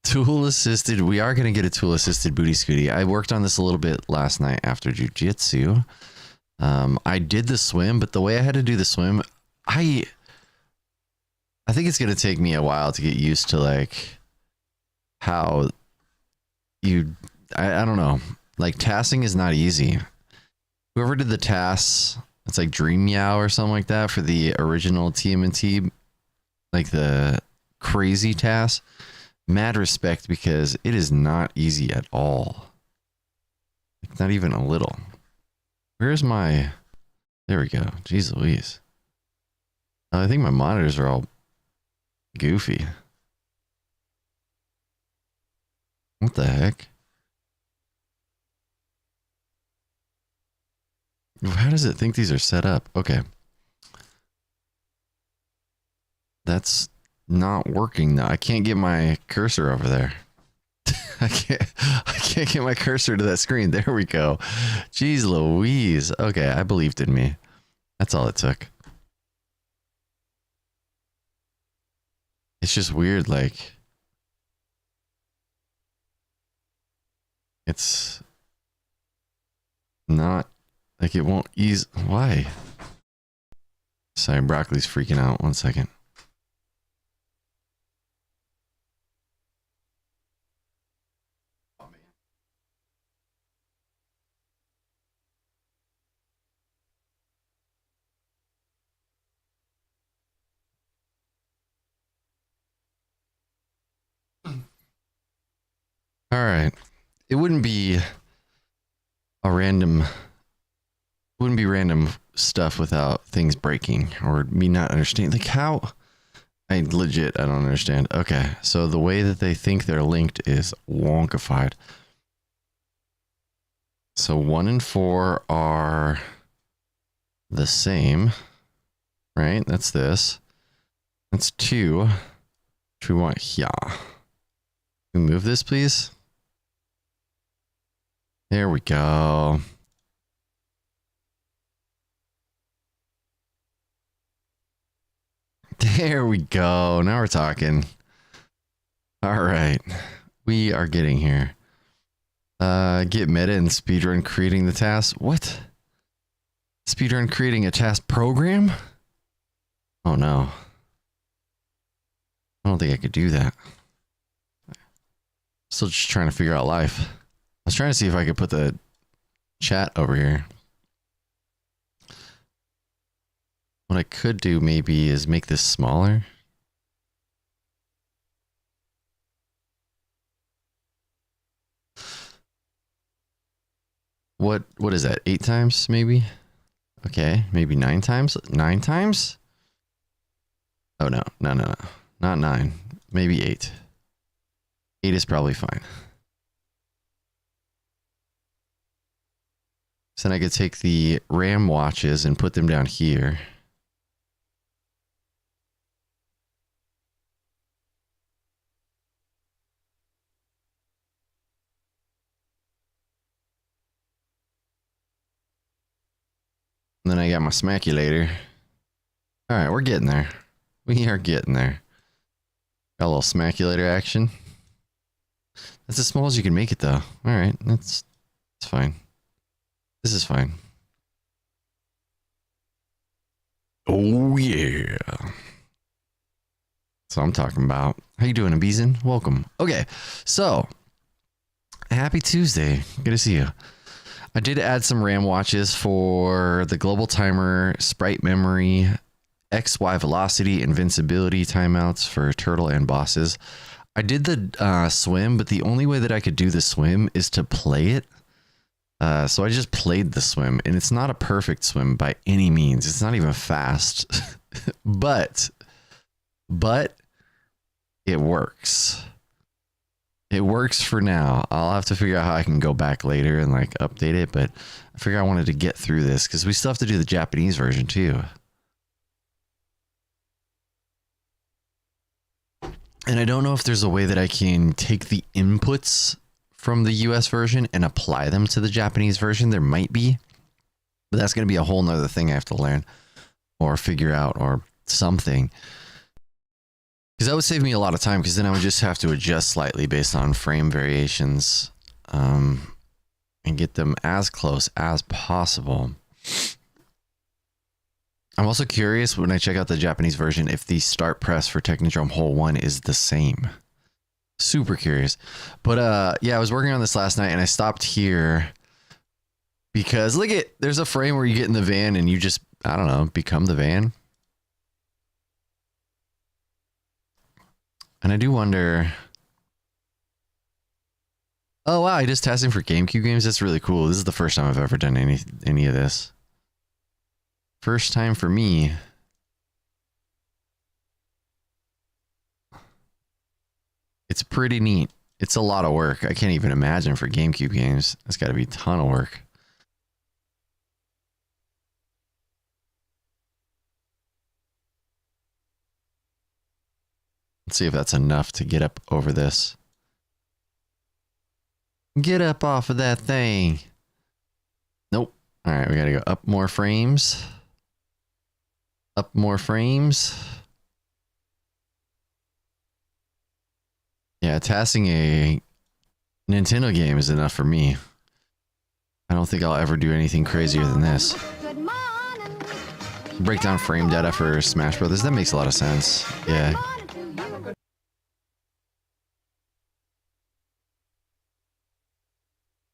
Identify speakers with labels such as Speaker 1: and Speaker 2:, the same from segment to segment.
Speaker 1: Tool assisted. We are going to get a tool assisted booty scooty. I worked on this a little bit last night after jujitsu. I did the swim, but the way I had to do the swim, I think it's going to take me a while to get used to like how you, I don't know, like tassing is not easy. Whoever did the TAS, it's like Dream Meow or something like that for the original TMNT, like the crazy TAS. Mad respect, because it is not easy at all. Like, not even a little. Where's my... There we go. Jeez Louise. I think my monitors are all goofy. What the heck? How does it think these are set up? Okay. That's not working though. I can't get my cursor over there. I can't get my cursor to that screen. There we go. Jeez Louise. Okay, I believed in me. That's all it took. It's just weird, like it's not like it won't ease. Why? Sorry, broccoli's freaking out. 1 second. All right. It wouldn't be random stuff without things breaking or me not understanding. Like how? I don't understand. Okay. So the way that they think they're linked is wonkified. So 1 and 4 are the same, right? That's this. That's 2. Which we want here. Can we move this, please? There we go. There we go. Now we're talking. All right. We are getting here. Get meta and speedrun creating the task. What? Speedrun creating a task program? Oh no. I don't think I could do that. Still just trying to figure out life. I was trying to see if I could put the chat over here. What I could do maybe is make this smaller. What is that? 8 times maybe? Okay, maybe 9 times? 9 times? Oh no, no. Not 9. Maybe 8. 8 is probably fine. So then I could take the RAM watches and put them down here. And then I got my smaculator. All right, we're getting there. We are getting there. Got a little smaculator action. That's as small as you can make it, though. All right, that's fine. This is fine. Oh yeah. That's what I'm talking about. How you doing, Abizin? Welcome. Okay, so happy Tuesday. Good to see you. I did add some RAM watches for the global timer, sprite memory, XY velocity, invincibility timeouts for turtle and bosses. I did the swim, but the only way that I could do the swim is to play it. So I just played the swim, and it's not a perfect swim by any means. It's not even fast, but it works. It works for now. I'll have to figure out how I can go back later and like update it, but I figure I wanted to get through this because we still have to do the Japanese version too. And I don't know if there's a way that I can take the inputs from the US version and apply them to the Japanese version. There might be, but that's going to be a whole nother thing I have to learn or figure out or something. Because that would save me a lot of time, because then I would just have to adjust slightly based on frame variations, and get them as close as possible. I'm also curious when I check out the Japanese version if the start press for Technodrome Hole 1 is the same. Super curious. But yeah, I was working on this last night and I stopped here because look at, there's a frame where you get in the van and you just, I don't know, become the van. And I do wonder. Oh wow, I just testing for GameCube games. That's really cool. This is the first time I've ever done any of this. First time for me. It's pretty neat. It's a lot of work. I can't even imagine for GameCube games. It's got to be a ton of work. Let's see if that's enough to get up over this. Get up off of that thing. Nope. All right, we got to go up more frames. Up more frames. Yeah, tasking a Nintendo game is enough for me. I don't think I'll ever do anything crazier than this. Break down frame data for Smash Brothers. That makes a lot of sense. Yeah.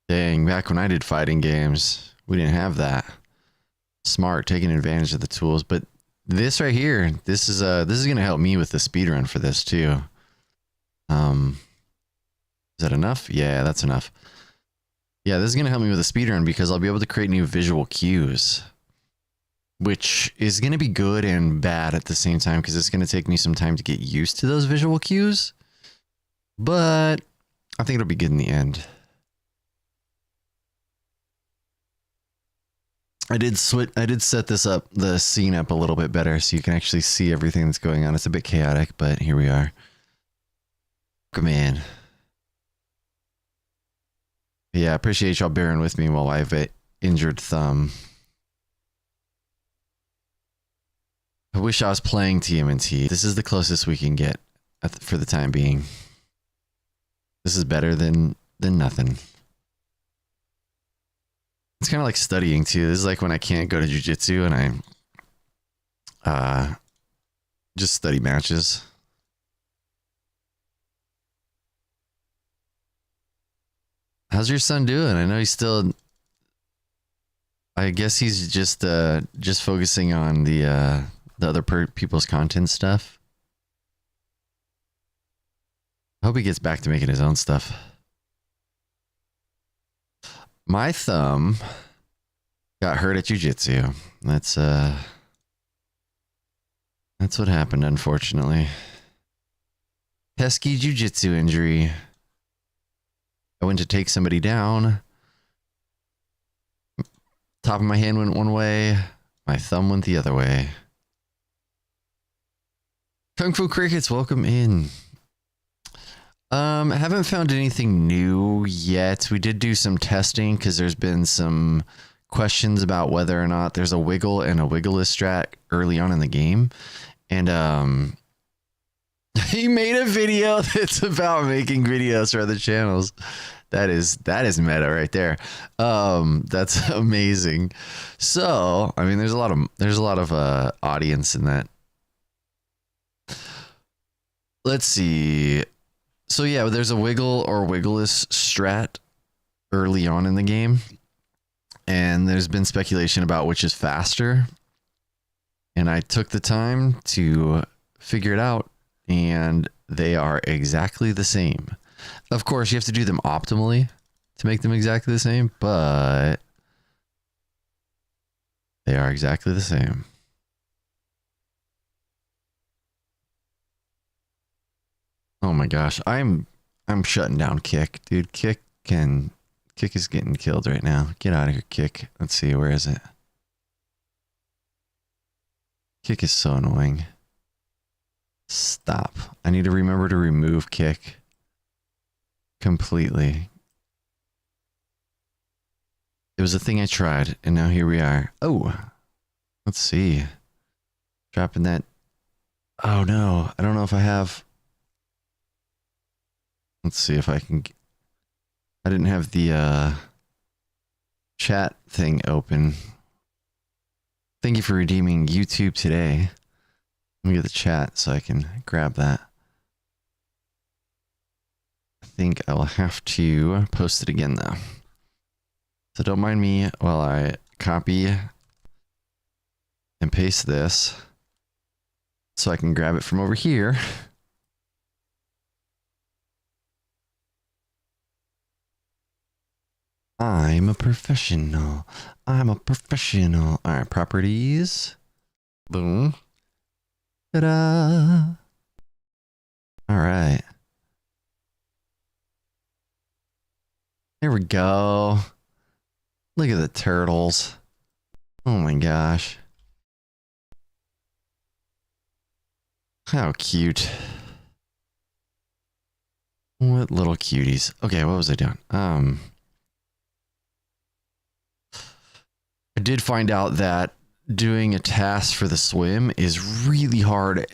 Speaker 1: Dang, back when I did fighting games, we didn't have that. Smart, taking advantage of the tools. But this right here, this is gonna help me with the speedrun for this too. Is that enough? Yeah, that's enough. Yeah, this is gonna help me with the speedrun because I'll be able to create new visual cues, which is gonna be good and bad at the same time because it's gonna take me some time to get used to those visual cues. But I think it'll be good in the end. I did set this up, the scene up a little bit better so you can actually see everything that's going on. It's a bit chaotic, but here we are. Come in. Yeah, I appreciate y'all bearing with me while I have an injured thumb. I wish I was playing TMNT. This is the closest we can get for the time being. This is better than nothing. It's kind of like studying too. This is like when I can't go to jiu-jitsu and I just study matches. How's your son doing? I know he's still, I guess he's just focusing on the other people's content stuff. I hope he gets back to making his own stuff. My thumb got hurt at jiu-jitsu. That's what happened, unfortunately. Pesky jiu-jitsu injury. I went to take somebody down. Top of my hand went one way. My thumb went the other way. Kung Fu Crickets, welcome in. I haven't found anything new yet. We did do some testing because there's been some questions about whether or not there's a wiggle and a wiggleless strat early on in the game. And he made a video that's about making videos for other channels. That is meta right there. That's amazing. So, I mean, there's a lot of audience in that. Let's see. So yeah, there's a wiggle or wiggleless strat early on in the game. And there's been speculation about which is faster. And I took the time to figure it out, and they are exactly the same. Of course, you have to do them optimally to make them exactly the same, but they are exactly the same. Oh my gosh, I'm shutting down Kick, dude. Kick is getting killed right now. Get out of here, Kick. Let's see, where is it? Kick is so annoying. Stop. I need to remember to remove Kick completely. It was a thing I tried, and now here we are. Oh, let's see. Dropping that. Oh no, I don't know if I have. Let's see if I can. I didn't have the chat thing open. Thank you for redeeming YouTube today. Let me get the chat so I can grab that. I think I will have to post it again though. So don't mind me while I copy and paste this so I can grab it from over here. I'm a professional. I'm a professional. All right, properties. Boom. Ta-da. All right. Here we go. Look at the turtles. Oh my gosh. How cute. What little cuties. Okay, what was I doing? I did find out that doing a task for the swim is really hard.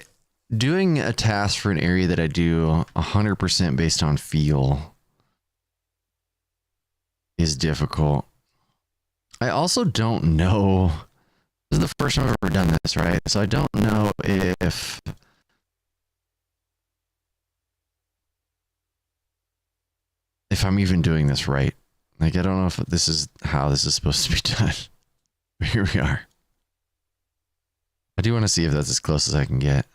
Speaker 1: Doing a task for an area that I do 100% based on feel is difficult. I also don't know. This is the first time I've ever done this, right? So I don't know if I'm even doing this right. Like, I don't know if this is how this is supposed to be done. But here we are. I do want to see if that's as close as I can get.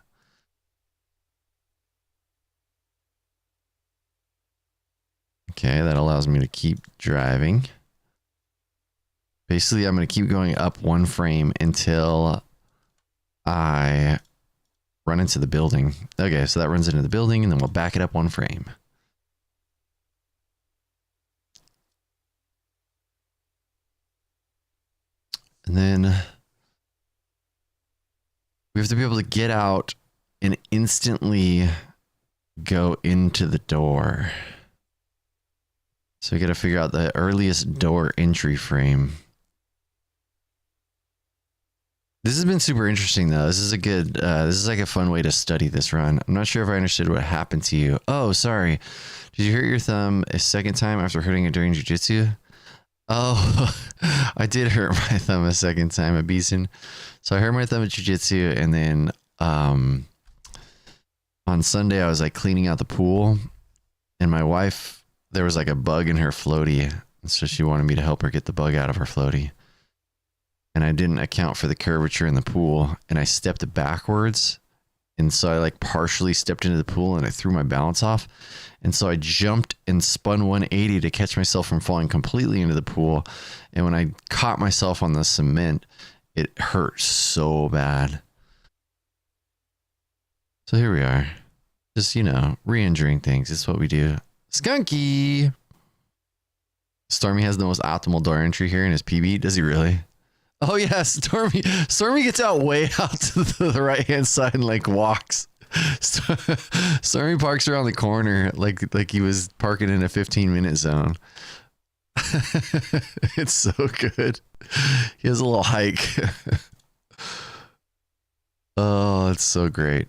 Speaker 1: Okay, that allows me to keep driving. Basically, I'm going to keep going up one frame until I run into the building. Okay, so that runs into the building, and then we'll back it up one frame. And then we have to be able to get out and instantly go into the door. So we got to figure out the earliest door entry frame. This has been super interesting though. This is a good, this is like a fun way to study this run. I'm not sure if I understood what happened to you. Oh, sorry. Did you hurt your thumb a second time after hurting it during jiu-jitsu? Oh, I did hurt my thumb a second time at Beeson. So I hurt my thumb at jiu-jitsu, and then on Sunday I was like cleaning out the pool, and my wife, there was like a bug in her floaty, and so she wanted me to help her get the bug out of her floaty. And I didn't account for the curvature in the pool, and I stepped backwards, and so I like partially stepped into the pool, and I threw my balance off. And so I jumped and spun 180 to catch myself from falling completely into the pool. And when I caught myself on the cement, it hurt so bad. So here we are. Just, you know, re-injuring things. It's what we do. Skunky! Stormy has the most optimal door entry here in his PB. Does he really? Oh yeah, Stormy gets out way out to the right-hand side and like walks. Stormy parks around the corner like he was parking in a 15-minute zone. It's so good. He has a little hike. Oh, it's so great.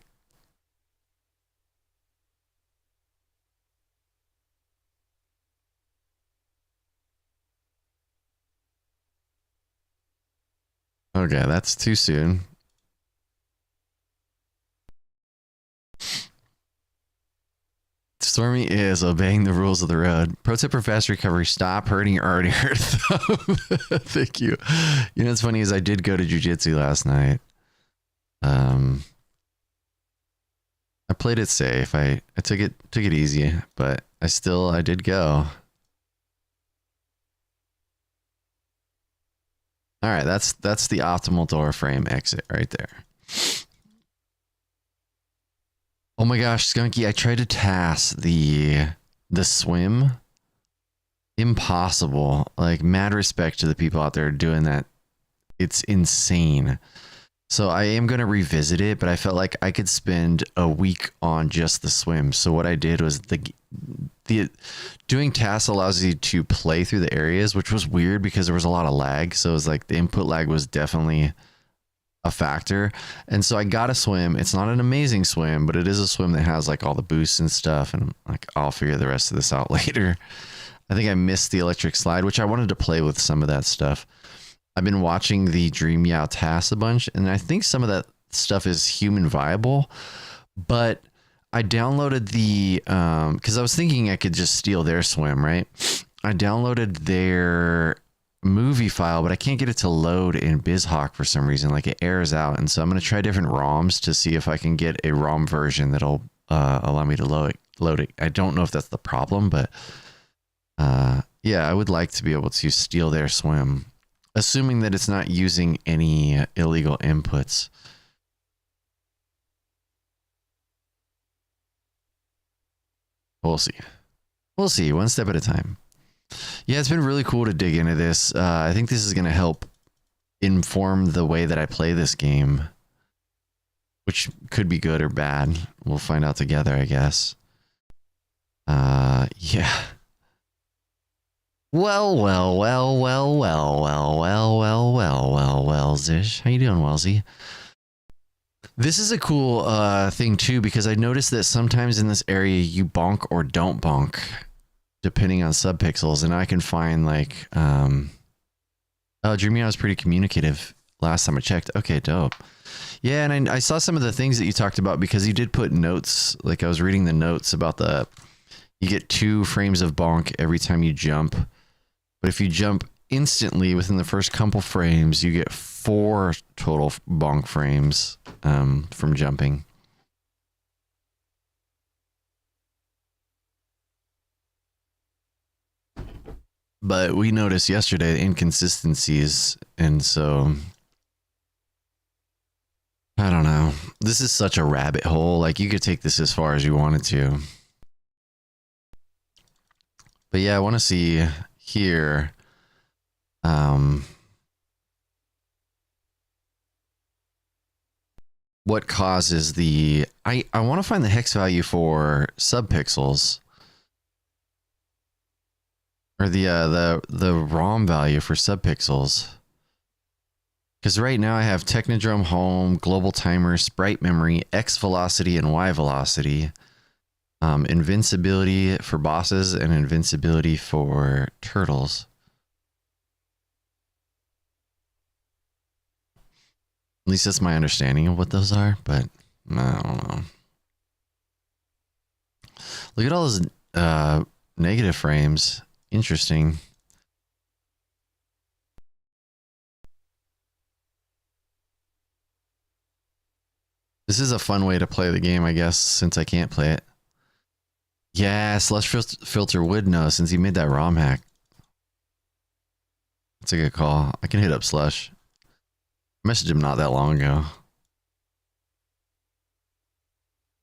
Speaker 1: Okay, that's too soon. Stormy is obeying the rules of the road. Pro tip for fast recovery: stop hurting your already hurt thumb. Thank you. You know what's funny is I did go to jiu-jitsu last night. I played it safe. I took it easy, but I did go. All right, that's the optimal door frame exit right there. Oh my gosh, Skunky, I tried to task the swim. Impossible. Like, mad respect to the people out there doing that. It's insane. So I am going to revisit it, but I felt like I could spend a week on just the swim. So what I did was the doing tasks allows you to play through the areas, which was weird because there was a lot of lag. So it was like the input lag was definitely a factor. And so I got a swim. It's not an amazing swim, but it is a swim that has like all the boosts and stuff. And like, I'll figure the rest of this out later. I think I missed the electric slide, which I wanted to play with some of that stuff. I've been watching the TMNT TAS a bunch, and I think some of that stuff is human viable, but I downloaded the, cause I was thinking I could just steal their swim, right? I downloaded their movie file, but I can't get it to load in BizHawk for some reason. Like it errors out. And so I'm going to try different ROMs to see if I can get a ROM version that'll allow me to load it. I don't know if that's the problem, but yeah, I would like to be able to steal their swim, assuming that it's not using any illegal inputs. We'll see. We'll see, one step at a time. Yeah, it's been really cool to dig into this. I think this is going to help inform the way that I play this game, which could be good or bad. We'll find out together, I guess. Yeah. Zish. How you doing, Wellesley? This is a cool thing too, because I noticed that sometimes in this area you bonk or don't bonk, depending on subpixels, and I can find like, oh, Dreamy was pretty communicative last time I checked. Okay, dope. Yeah, and I saw some of the things that you talked about, because you did put notes, like I was reading the notes about you get 2 frames of bonk every time you jump, but if you jump instantly within the first couple frames, you get 4 total bonk frames from jumping. But we noticed yesterday inconsistencies, and so I don't know. This is such a rabbit hole. Like, you could take this as far as you wanted to. But yeah, I want to see here. What causes the... I want to find the hex value for subpixels. Or the ROM value for subpixels. Because right now I have Technodrome Home, Global Timer, Sprite Memory, X Velocity, and Y Velocity. Invincibility for bosses and invincibility for turtles. At least that's my understanding of what those are, but I don't know. Look at all those negative frames. Interesting. This is a fun way to play the game, I guess, since I can't play it. Yeah, Slush Filter would know since he made that ROM hack. That's a good call. I can hit up Slush. I messaged him not that long ago.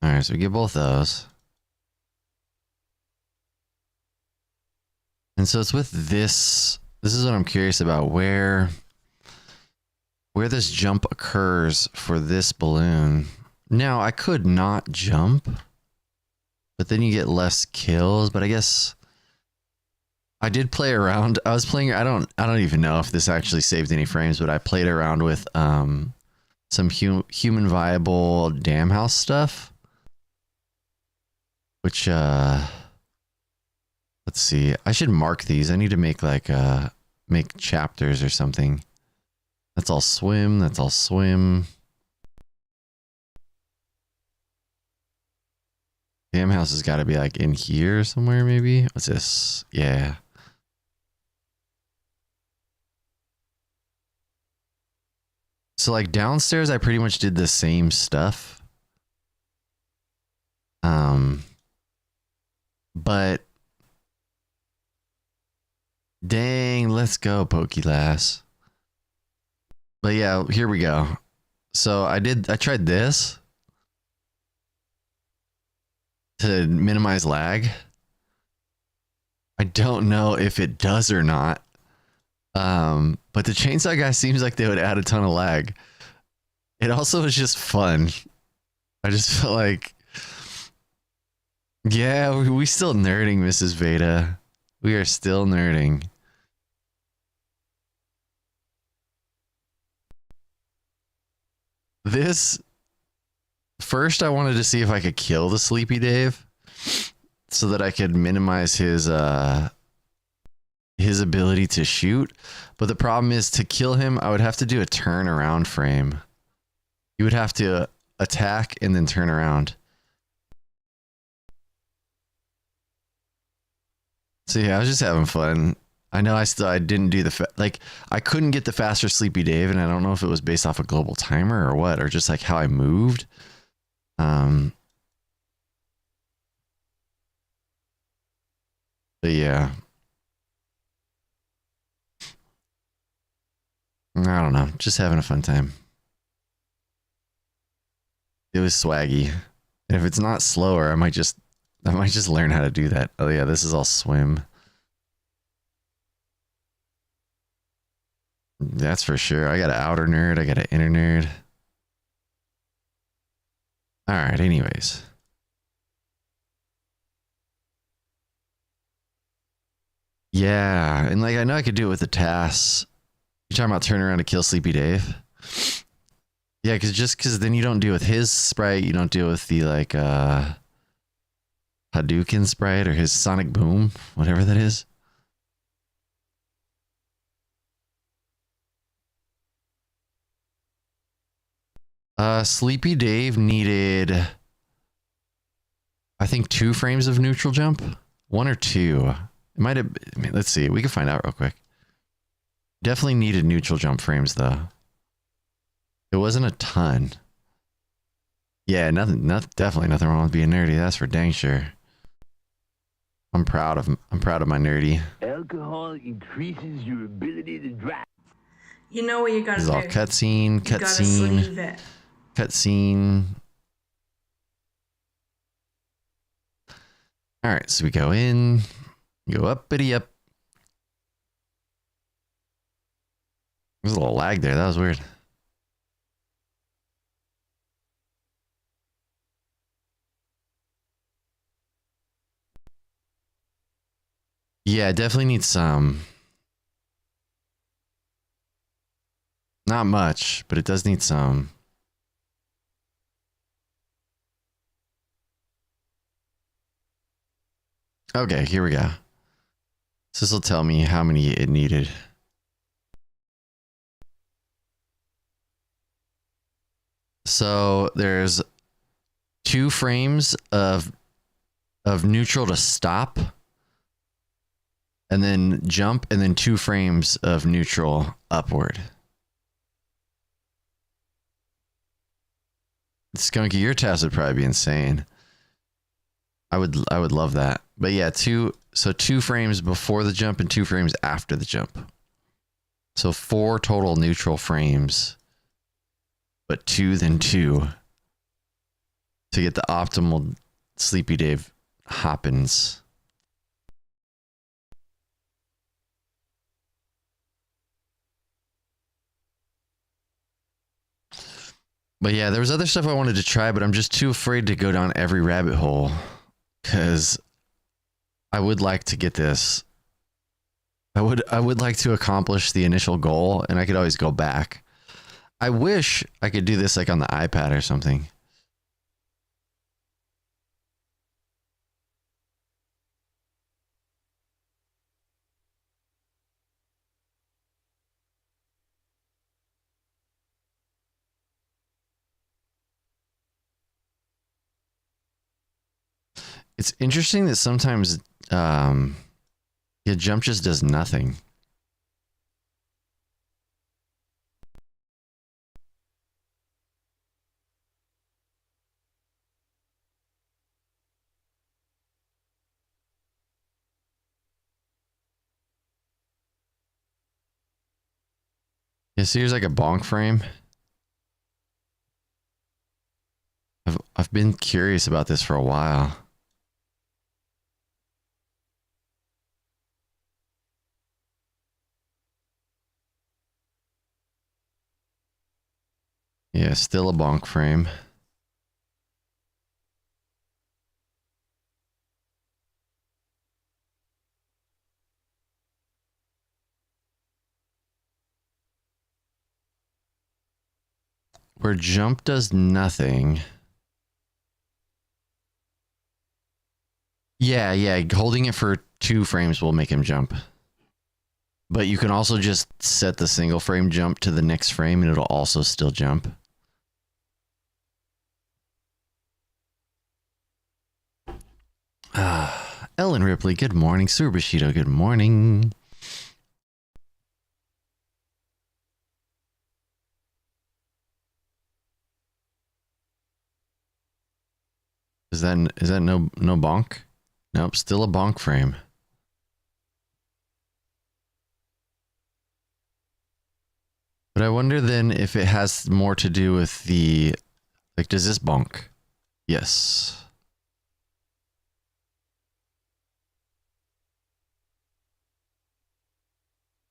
Speaker 1: Alright, so we get both those. And so it's with this. This is what I'm curious about, where this jump occurs for this balloon. Now, I could not jump, but then you get less kills. But I guess I did play around. I was playing. I don't even know if this actually saved any frames, but I played around with some human viable dam house stuff, which let's see. I should mark these. I need to make like make chapters or something. That's all swim. That's all swim. Dam house has got to be like in here somewhere, maybe. What's this? Yeah. So like downstairs, I pretty much did the same stuff. But dang, let's go, Pokelass. But yeah, here we go. So I tried this to minimize lag. I don't know if it does or not. But the chainsaw guy seems like they would add a ton of lag. It also was just fun. I just felt like, yeah, we still nerding, Mrs. Veda. We are still nerding. This first, I wanted to see if I could kill the Sleepy Dave so that I could minimize his ability to shoot. But the problem is, to kill him, I would have to do a turnaround frame. You would have to attack and then turn around. So yeah, I was just having fun. I know I didn't do the I couldn't get the faster Sleepy Dave, and I don't know if it was based off a global timer or what, or just like how I moved. But yeah, I don't know, just having a fun time. It was swaggy, and if it's not slower, I might just learn how to do that. Oh yeah, this is all swim. That's for sure. I got an outer nerd. I got an inner nerd. All right. Anyways. Yeah. And like, I know I could do it with the TAS. You're talking about turn around to kill Sleepy Dave. Yeah. Cause then you don't deal with his sprite. You don't deal with the like, Hadouken sprite or his Sonic Boom, whatever that is. Sleepy Dave needed, I think, 2 frames of neutral jump. 1 or 2. It might have. I mean, let's see. We can find out real quick. Definitely needed neutral jump frames though. It wasn't a ton. Yeah, definitely nothing wrong with being nerdy. That's for dang sure. I'm proud of my nerdy.
Speaker 2: Alcohol increases your ability to drive.
Speaker 3: You know what you gotta do.
Speaker 1: This is all cutscene. All right, so we go in, go uppity up. There's a little lag there. That was weird. Yeah, definitely needs some. Not much, but it does need some. Okay, here we go. So this will tell me how many it needed. So there's 2 frames of neutral to stop, and then jump, and then 2 frames of neutral upward. Skunky, your TAS would probably be insane. I would love that. But yeah, 2 frames before the jump and 2 frames after the jump. So 4 total neutral frames, but 2 then 2 to get the optimal Sleepy Dave hoppins. But yeah, there was other stuff I wanted to try, but I'm just too afraid to go down every rabbit hole, because I would like to get this. I would like to accomplish the initial goal, and I could always go back. I wish I could do this like on the iPad or something. It's interesting that sometimes jump just does nothing. Yeah, so here's like a bonk frame. I've been curious about this for a while. Yeah, still a bonk frame. where jump does nothing. Yeah, holding it for 2 frames will make him jump. But you can also just set the single frame jump to the next frame and it'll also still jump. Ellen Ripley, good morning. Surbushido, good morning. Is that no bonk? Nope, still a bonk frame. But I wonder then if it has more to do with the, like, does this bonk? Yes.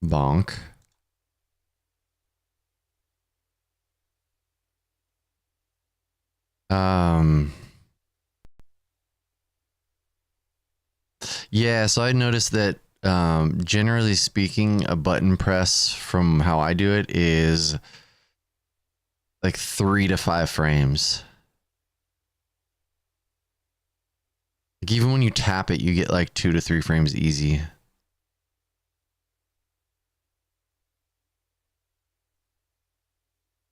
Speaker 1: Bonk. Yeah, so I noticed that generally speaking, a button press from how I do it is like 3 to 5 frames. Like even when you tap it, you get like 2 to 3 frames easy.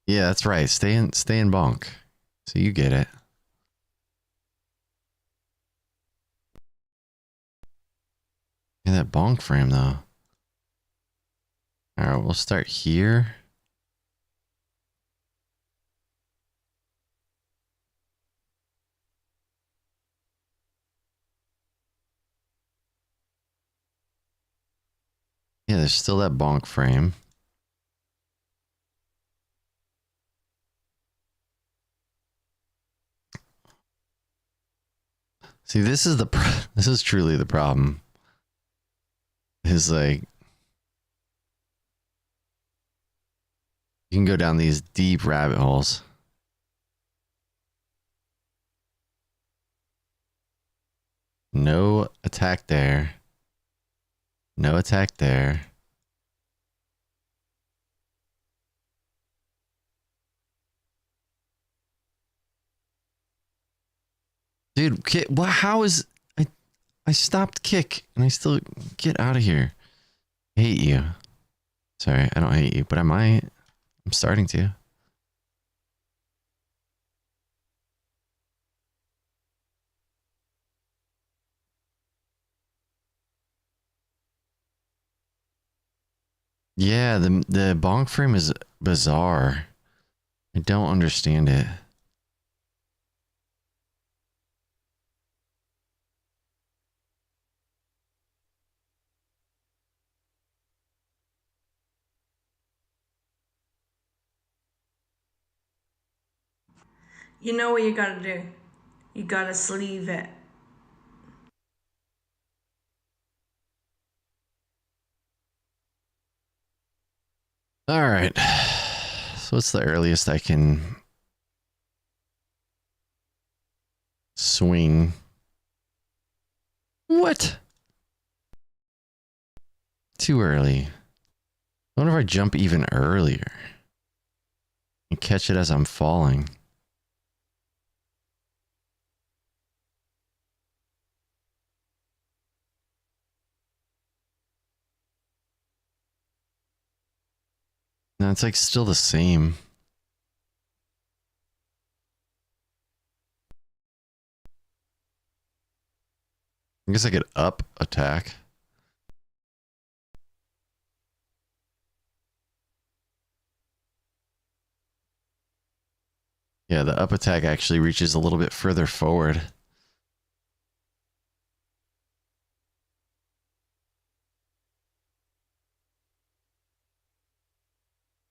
Speaker 1: Yeah, that's right. Stay in bonk. So you get it. Yeah, that bonk frame though. All right, we'll start here. Yeah, there's still that bonk frame. See, this is this is truly the problem. Is like you can go down these deep rabbit holes. No attack there. No attack there. Dude, how is I stopped kick and I still get out of here. I hate you. Sorry, I don't hate you, but I might. I'm starting to. Yeah, the bonk frame is bizarre. I don't understand it.
Speaker 3: You know what you gotta do. You gotta sleeve it.
Speaker 1: All right. So what's the earliest I can swing? What? Too early. I wonder if I jump even earlier and catch it as I'm falling. No, it's like still the same. I guess I could up attack. Yeah, the up attack actually reaches a little bit further forward.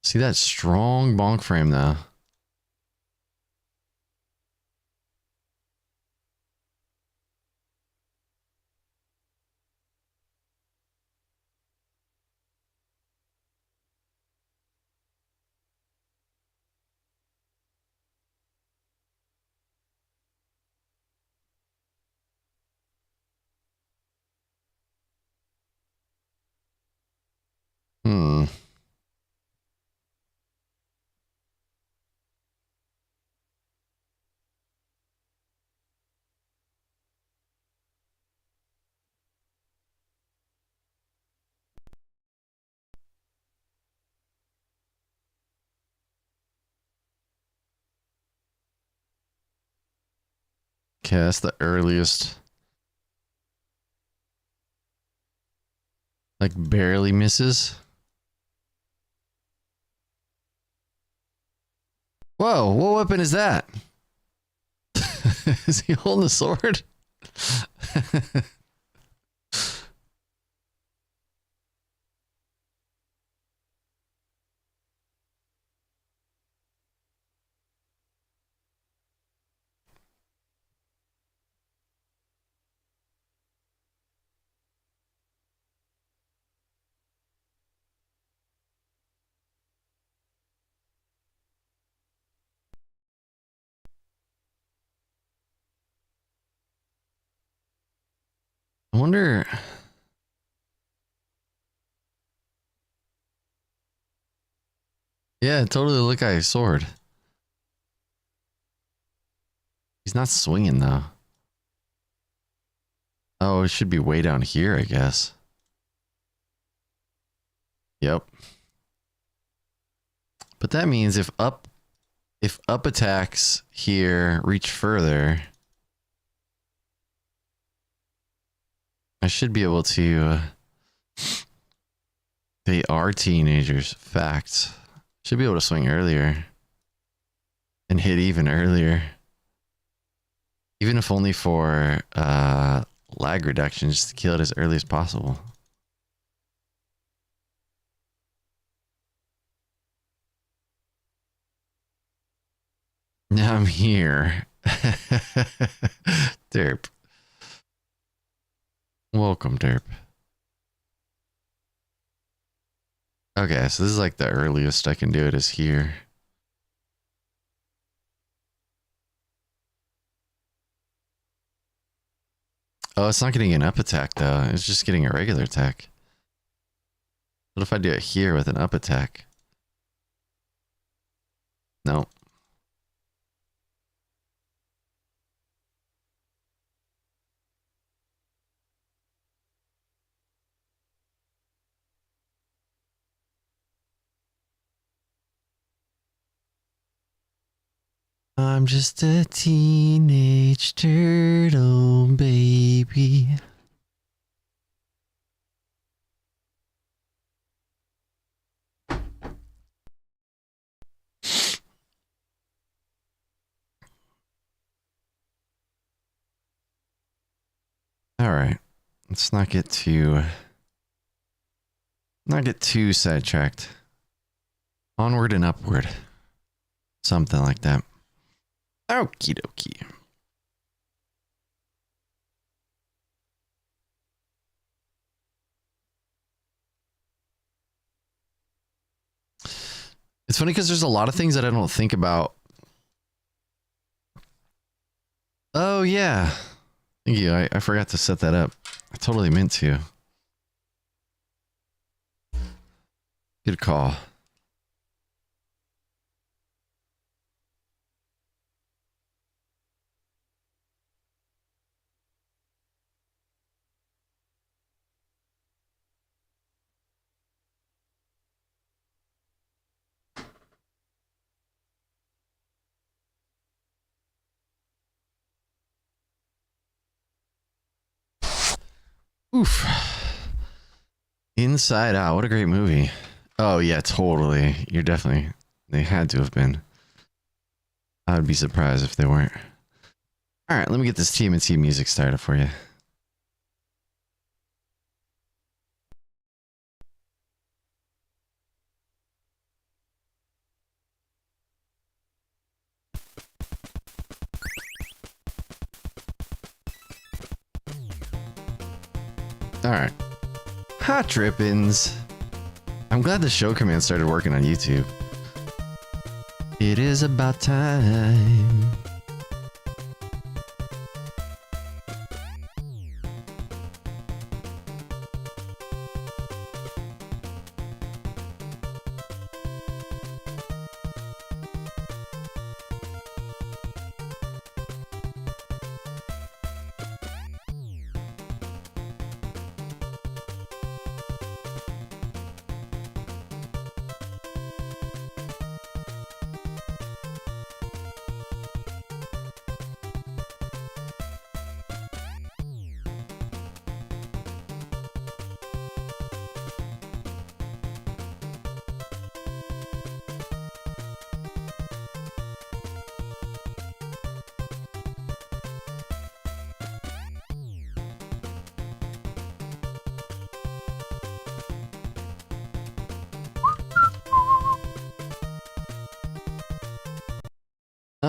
Speaker 1: See that strong bonk frame though. Hmm. Okay, that's the earliest. Like barely misses. Whoa, what weapon is that? Is he holding a sword? I wonder. Yeah, totally look like a sword. He's not swinging though. Oh, it should be way down here, I guess. Yep. But that means if up attacks here reach further, I should be able to. They are teenagers. Facts. Should be able to swing earlier. And hit even earlier. Even if only for lag reduction, just to kill it as early as possible. Now I'm here. Derp. Welcome, Derp. Okay, so this is like the earliest I can do it is here. Oh, it's not getting an up attack though. It's just getting a regular attack. What if I do it here with an up attack? No. I'm just a teenage turtle baby. All right. Let's not get too sidetracked. Onward and upward. Something like that. Okie dokie. It's funny because there's a lot of things that I don't think about. Oh, yeah. Thank you. I forgot to set that up. I totally meant to. Good call. Oof. Inside Out. What a great movie. Oh, yeah, totally. You're definitely... They had to have been. I would be surprised if they weren't. All right, let me get this TMNT music started for you. All right. Hot drippins'. I'm glad the show command started working on YouTube. It is about time.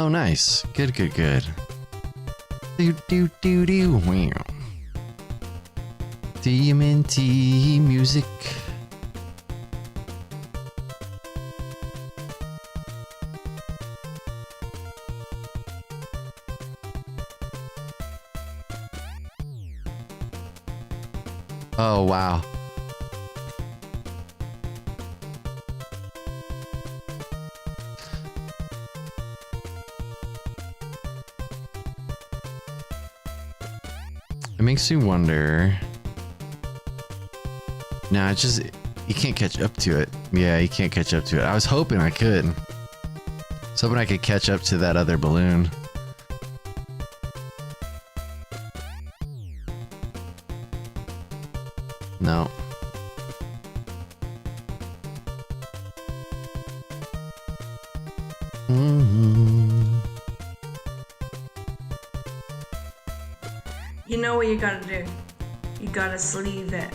Speaker 1: Oh, nice. Good, good, good. Do, do, do, do. Wow. TMNT music. Oh, wow. It makes you wonder. Nah, it's just, you can't catch up to it. Yeah, you can't catch up to it. I was hoping I could. I was hoping I could catch up to that other balloon. No.
Speaker 3: You know what you gotta do. You gotta sleeve it.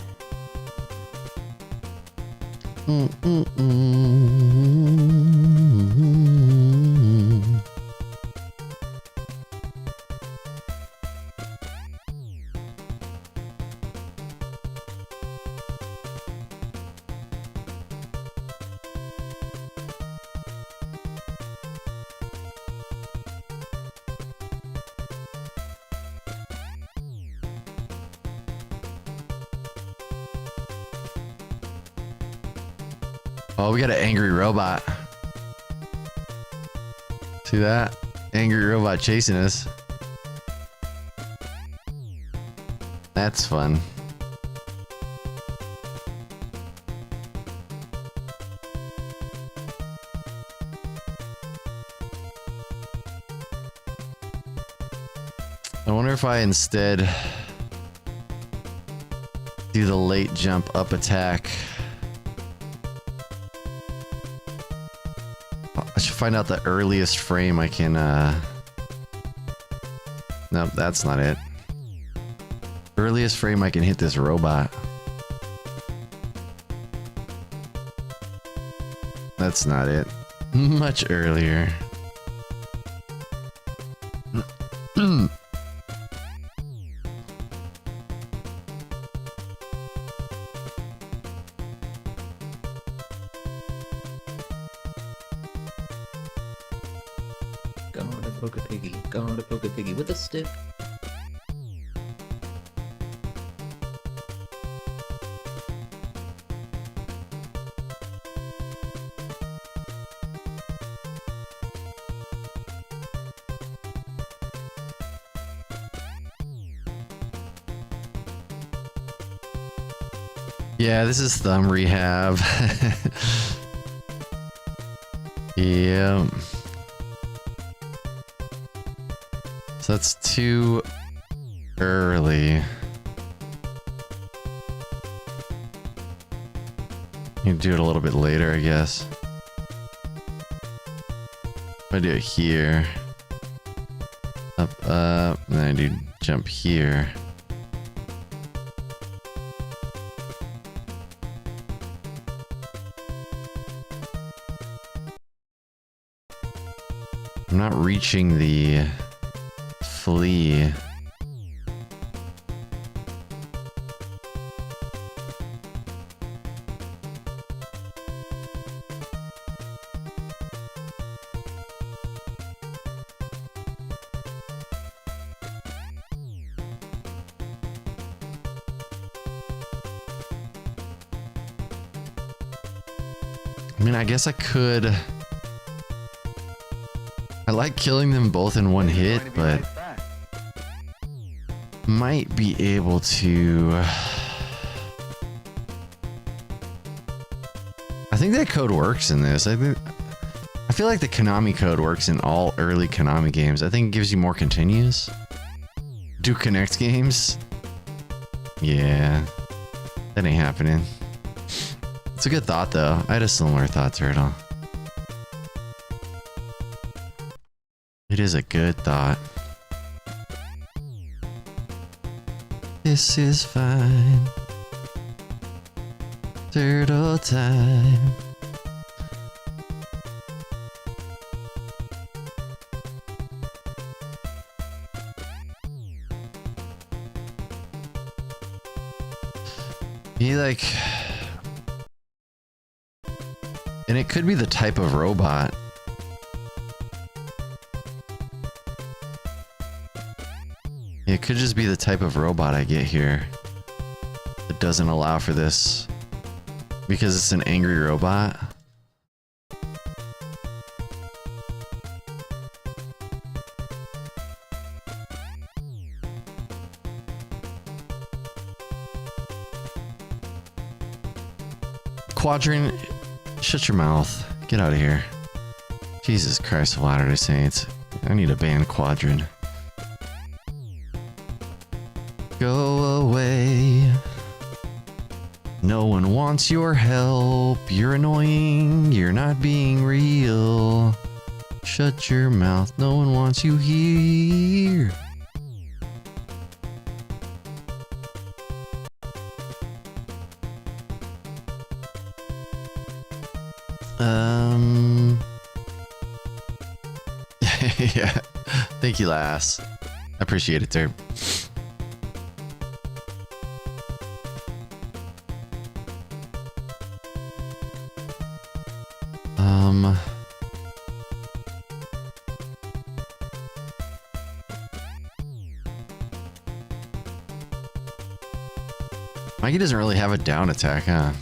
Speaker 1: Oh, we got an angry robot. See that? Angry robot chasing us. That's fun. I wonder if I instead do the late jump up attack. I should find out the earliest frame I can, Nope, that's not it. Earliest frame I can hit this robot. That's not it. Much earlier.
Speaker 4: Gotta poke a piggy. Gotta poke a piggy with a stick.
Speaker 1: Yeah, this is thumb rehab. Yeah. So that's too early. You can do it a little bit later, I guess. I do it here. Up, up, and then I do jump here. I'm not reaching the flea. I mean, I guess I could. I like killing them both in one hit, but might be able to. I think that code works in this. I feel like the Konami code works in all early Konami games. I think it gives you more continues. Do Connect games? Yeah, that ain't happening. It's a good thought though. I had a similar thought, Turtle. It is a good thought. This is fine. Turtle time. He like... And it could be the type of robot. It could just be the type of robot I get here that doesn't allow for this because it's an angry robot. Quadrant, shut your mouth. Get out of here. Jesus Christ of Latter-day Saints. I need to ban Quadrant. Go away. No one wants your help. You're annoying. You're not being real. Shut your mouth. No one wants you here. Yeah. Thank you, lass. I appreciate it, Derp. Mikey doesn't really have a down attack, huh?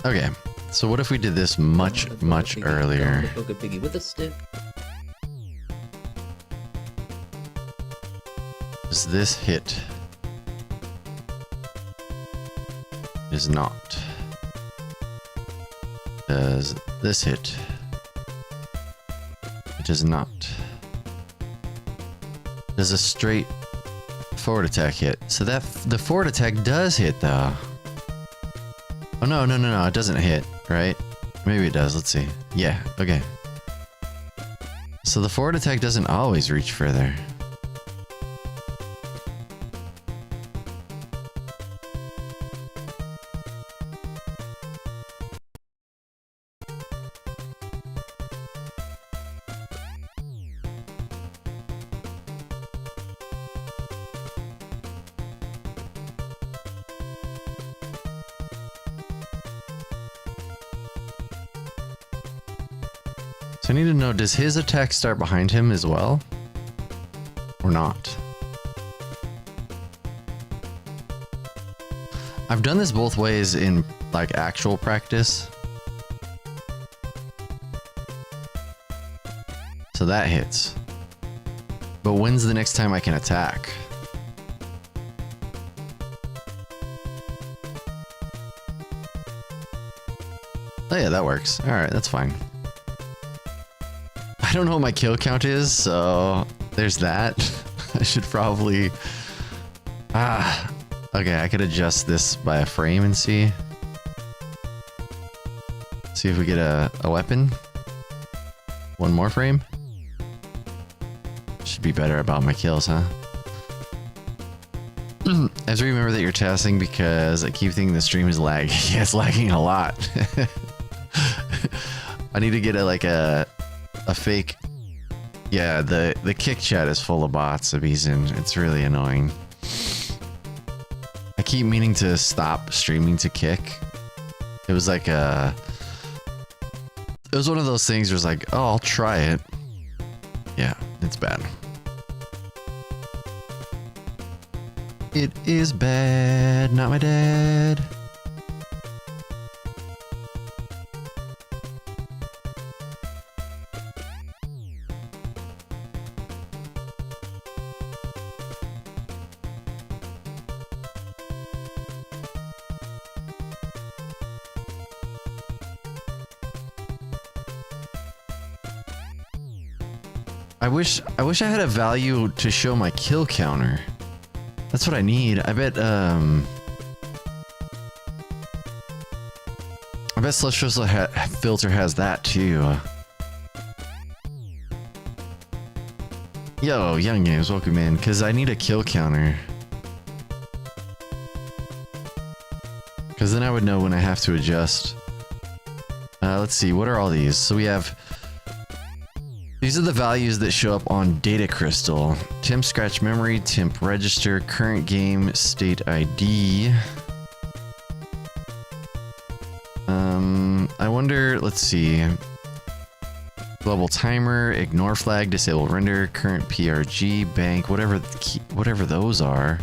Speaker 1: Okay, so what if we did this much earlier?
Speaker 4: Poke a piggy with a stick.
Speaker 1: Does this hit? It is not. Does this hit? It does not. Does a straight forward attack hit? So that the forward attack does hit though. Oh no, it doesn't hit, right? Maybe it does, let's see. Yeah, okay. So the forward attack doesn't always reach further. So I need to know, does his attack start behind him as well? Or not? I've done this both ways in like actual practice. So that hits. But when's the next time I can attack? Oh yeah, that works. Alright, that's fine. I don't know what my kill count is, so there's that. I should probably... Okay, I could adjust this by a frame and see. See if we get a weapon. One more frame. Should be better about my kills, huh? I have to remember that you're testing because I keep thinking the stream is lagging. Yeah, it's lagging a lot. I need to get a fake. Yeah, the kick chat is full of bots, Abizin. It's really annoying. I keep meaning to stop streaming to kick. It was like it was one of those things where it's like, oh, I'll try it. Yeah, it's bad. It is bad, not my dad. I wish I had a value to show my kill counter. That's what I need. I bet Slush Filter has that too. Yo, Young Games, welcome in, because I need a kill counter. Because then I would know when I have to adjust. Let's see, what are all these? So we have... These are the values that show up on Data Crystal. Temp scratch memory, temp register, current game, state ID. I wonder, let's see. Global timer, ignore flag, disable render, current PRG, bank, whatever those are.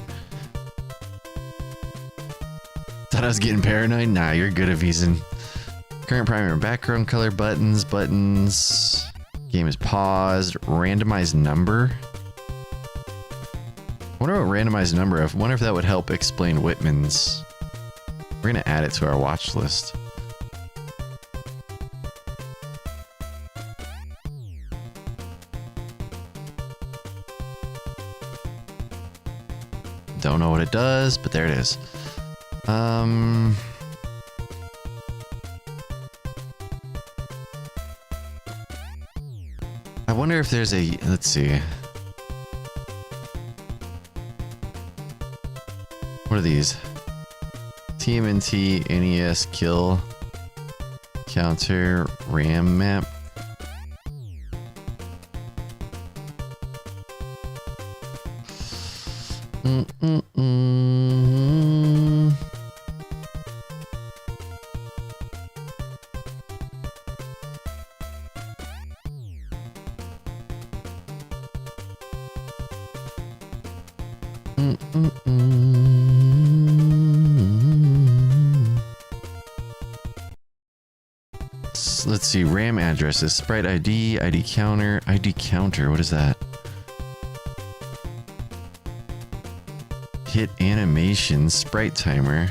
Speaker 1: Thought I was getting paranoid? Nah, you're good at Vison. Current primary and background color, buttons. Game is paused. Randomized number. I wonder what randomized number. I wonder if that would help explain Whitman's. We're gonna add it to our watch list. Don't know what it does, but there it is. I wonder if there's a, let's see. What are these? TMNT NES kill counter RAM map. Let's see, RAM addresses, sprite ID, ID counter, what is that? Hit animation, sprite timer.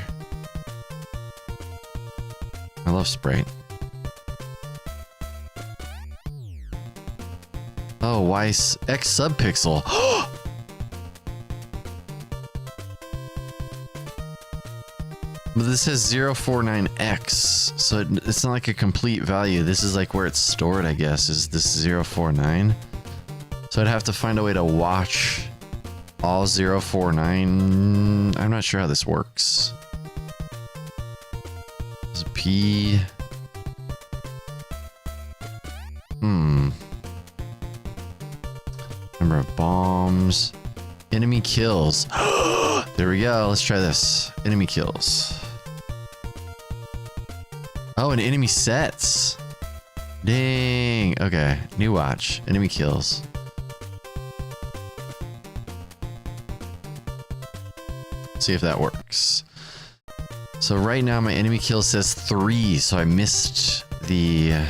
Speaker 1: I love sprite. Oh, X subpixel. But this says 049X, so it's not like a complete value. This is like where it's stored, I guess, is this 049. So I'd have to find a way to watch all 049. I'm not sure how this works. There's a P. Number of bombs. Enemy kills. There we go. Let's try this. Enemy kills. Oh, and enemy sets. Dang. Okay. New watch. Enemy kills. See if that works. So right now my enemy kill says 3, so I missed the...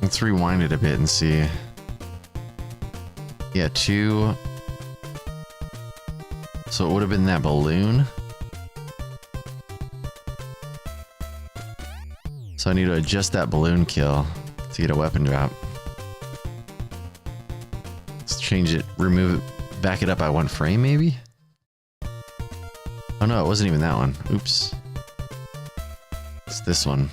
Speaker 1: Let's rewind it a bit and see. Yeah, 2. So it would have been that balloon. So I need to adjust that balloon kill to get a weapon drop. Let's change it, remove it, back it up by 1 frame maybe? Oh no, it wasn't even that one. Oops. It's this one.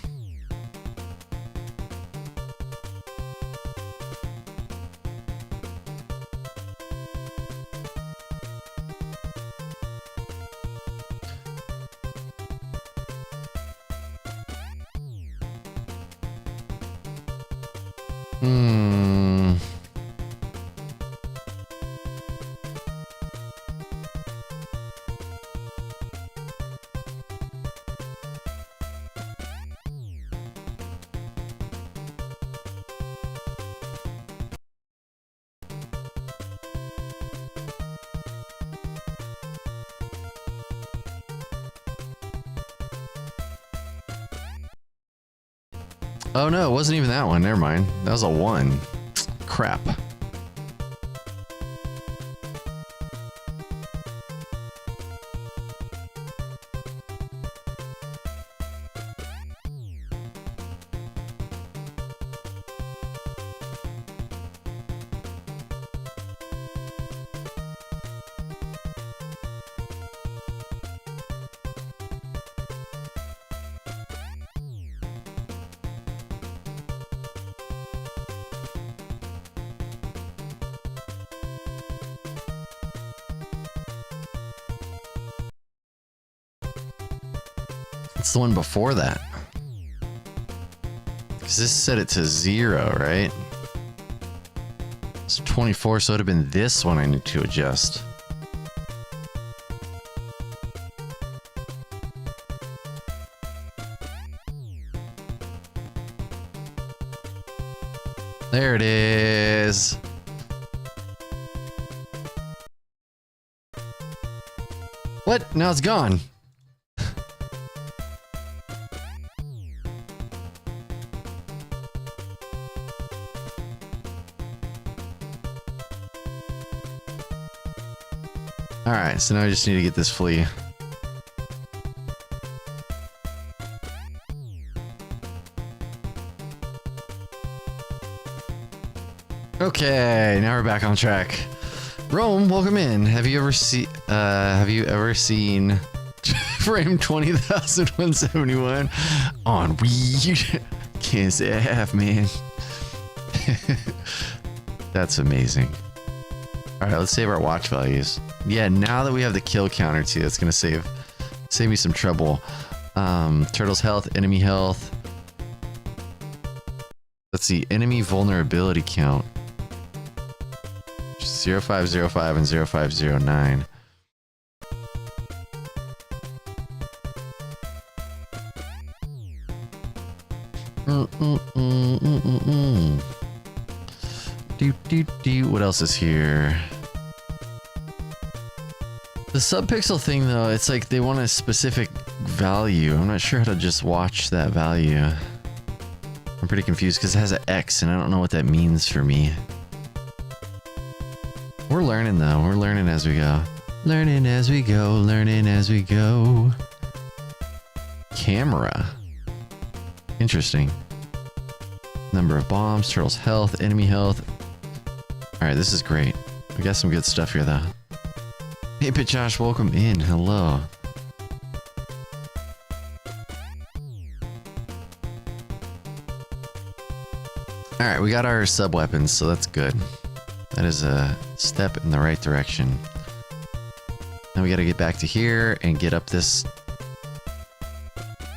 Speaker 1: Oh no, it wasn't even that one. Never mind. That was a 1. Crap. It's the one before that. Because this set it to 0, right? It's 24, so it would have been this one I need to adjust. There it is. What? Now it's gone. Alright, so now I just need to get this flea. Okay, now we're back on track. Rome, welcome in. Have you ever seen frame 20,171 on Wii? Can't say I have, man. That's amazing. Alright, let's save our watch values. Yeah, now that we have the kill counter too, that's gonna save me some trouble. Turtle's health, enemy health. Let's see, enemy vulnerability count. 0505 and 0509. What else is here? The subpixel thing though, it's like they want a specific value. I'm not sure how to just watch that value. I'm pretty confused because it has an X and I don't know what that means for me. We're learning though, we're learning as we go. Learning as we go, learning as we go. Camera. Interesting. Number of bombs, turtle's health, enemy health. Alright, this is great. We got some good stuff here though. Hey Pit Josh, welcome in. Hello. Alright, we got our sub weapons, so that's good. That is a step in the right direction. Now we gotta get back to here and get up this.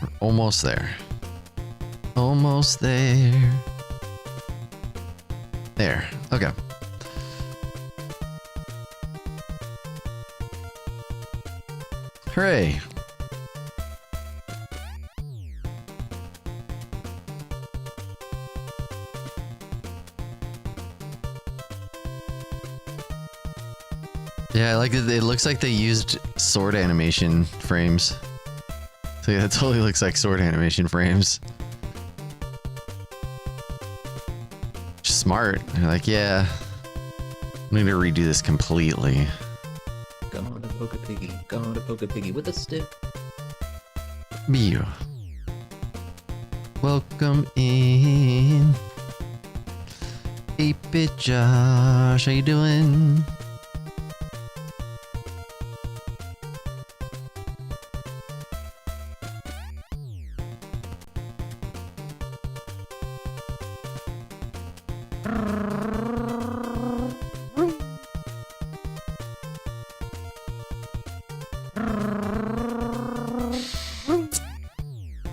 Speaker 1: We're almost there. Almost there. There. Okay. Hooray. Yeah, I like it. It looks like they used sword animation frames. So yeah, it totally looks like sword animation frames. Smart. They're like, yeah, I need to redo this completely.
Speaker 4: Gonna poke a piggy. Gonna poke a piggy with a stick.
Speaker 1: Mew. Welcome in. Hey, Bit Josh, how you doing?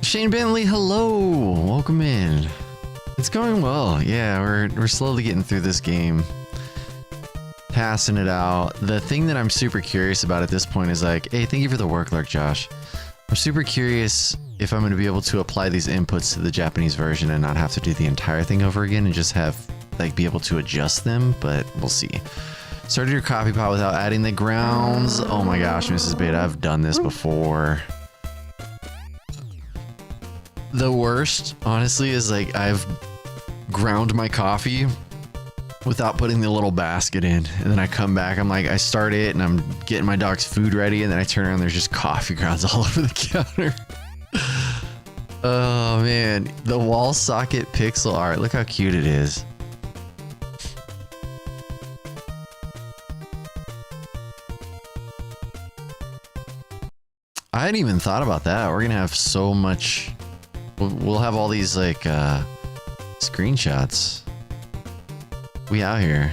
Speaker 1: Shane Bentley, hello! Welcome in. It's going well. Yeah, we're slowly getting through this game. Passing it out. The thing that I'm super curious about at this point is like, hey, thank you for the work, Lark Josh. I'm super curious if I'm going to be able to apply these inputs to the Japanese version and not have to do the entire thing over again and just have, like, be able to adjust them, but we'll see. Started your coffee pot without adding the grounds. Oh my gosh, Mrs. Beta, I've done this before. The worst, honestly, is like I've ground my coffee without putting the little basket in. And then I come back, I'm like, I start it and I'm getting my dog's food ready. And then I turn around, there's just coffee grounds all over the counter. Oh man, the wall socket pixel art. Look how cute it is. I hadn't even thought about that. We're gonna have so much. We'll have all these like screenshots. We out here.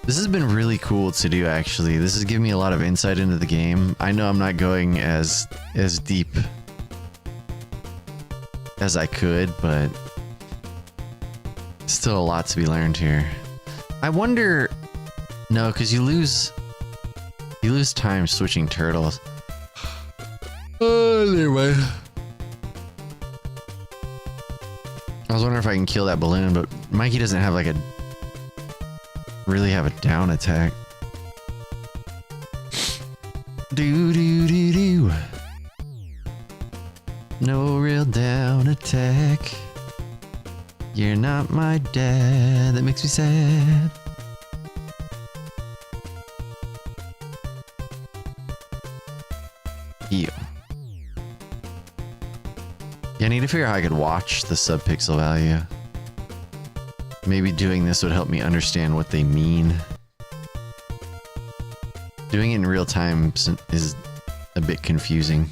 Speaker 1: This has been really cool to do, actually. This has given me a lot of insight into the game. I know I'm not going as deep as I could, but still a lot to be learned here. I wonder, no, because you lose time switching turtles. Anyway, I was wondering if I can kill that balloon, but Mikey doesn't have like really have a down attack. Do do do do. No real down attack. You're not my dad. That makes me sad. Ew. Yeah, I need to figure out how I could watch the subpixel value. Maybe doing this would help me understand what they mean. Doing it in real time is a bit confusing.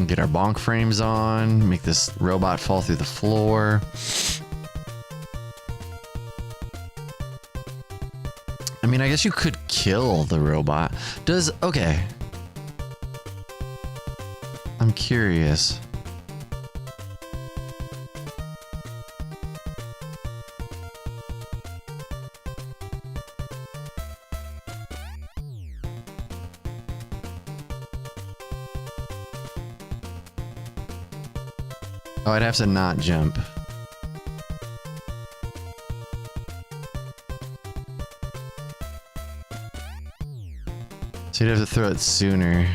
Speaker 1: Get our bonk frames on, make this robot fall through the floor. I mean, I guess you could kill the robot. Okay. I'm curious. Oh, I'd have to not jump. So you'd have to throw it sooner.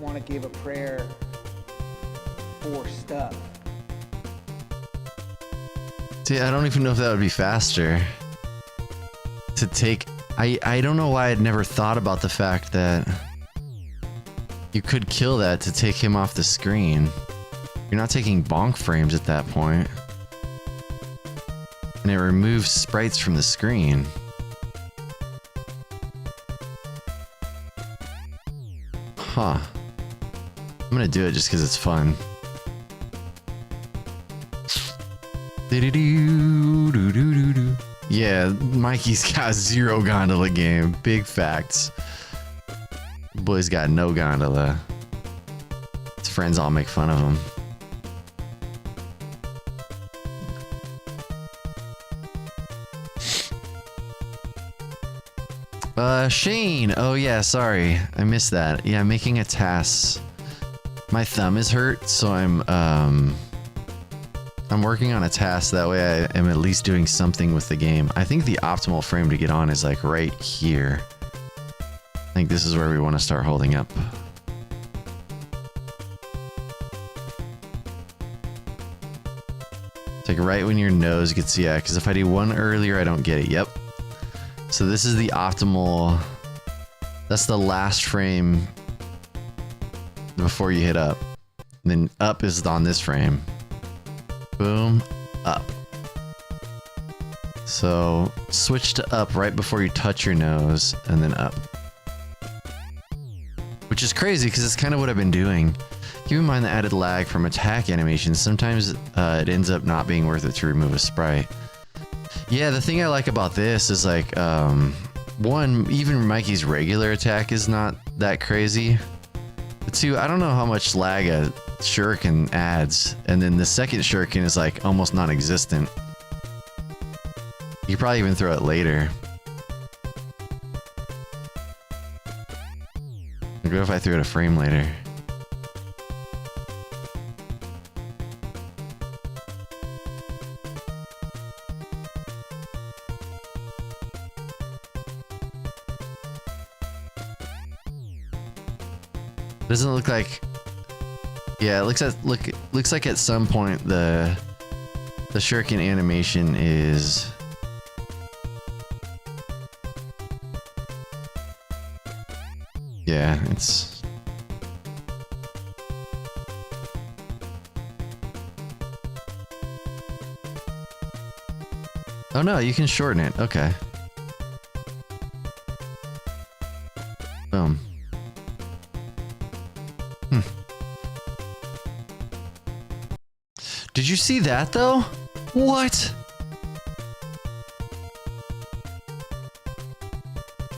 Speaker 5: Want to give a prayer for stuff.
Speaker 1: See, I don't even know if that would be faster. To take... I don't know why I'd never thought about the fact that you could kill that to take him off the screen. You're not taking bonk frames at that point. And it removes sprites from the screen. Huh. I'm gonna do it just because it's fun. Yeah, Mikey's got 0 gondola game. Big facts. Boy's got no gondola. His friends all make fun of him. Shane. Oh yeah, sorry. I missed that. Yeah, making a TAS. My thumb is hurt, so I'm working on a task. That way I am at least doing something with the game. I think the optimal frame to get on is like right here. I think this is where we want to start holding up. It's like right when your nose gets, yeah, because if I do one earlier, I don't get it. Yep. So this is the optimal, that's the last frame before you hit up. And then up is on this frame. Boom, up. So switch to up right before you touch your nose, and then up. Which is crazy because it's kind of what I've been doing. Keep in mind the added lag from attack animations. Sometimes it ends up not being worth it to remove a sprite. Yeah, the thing I like about this is like, one, even Mikey's regular attack is not that crazy. But two, I don't know how much lag a shuriken adds. And then the second shuriken is like almost non-existent. You could probably even throw it later. What if I threw it a frame later? Doesn't look like. Yeah, it looks like at some point the shuriken animation is. Yeah, it's. Oh no, you can shorten it. Okay. Boom. Did you see that though? What?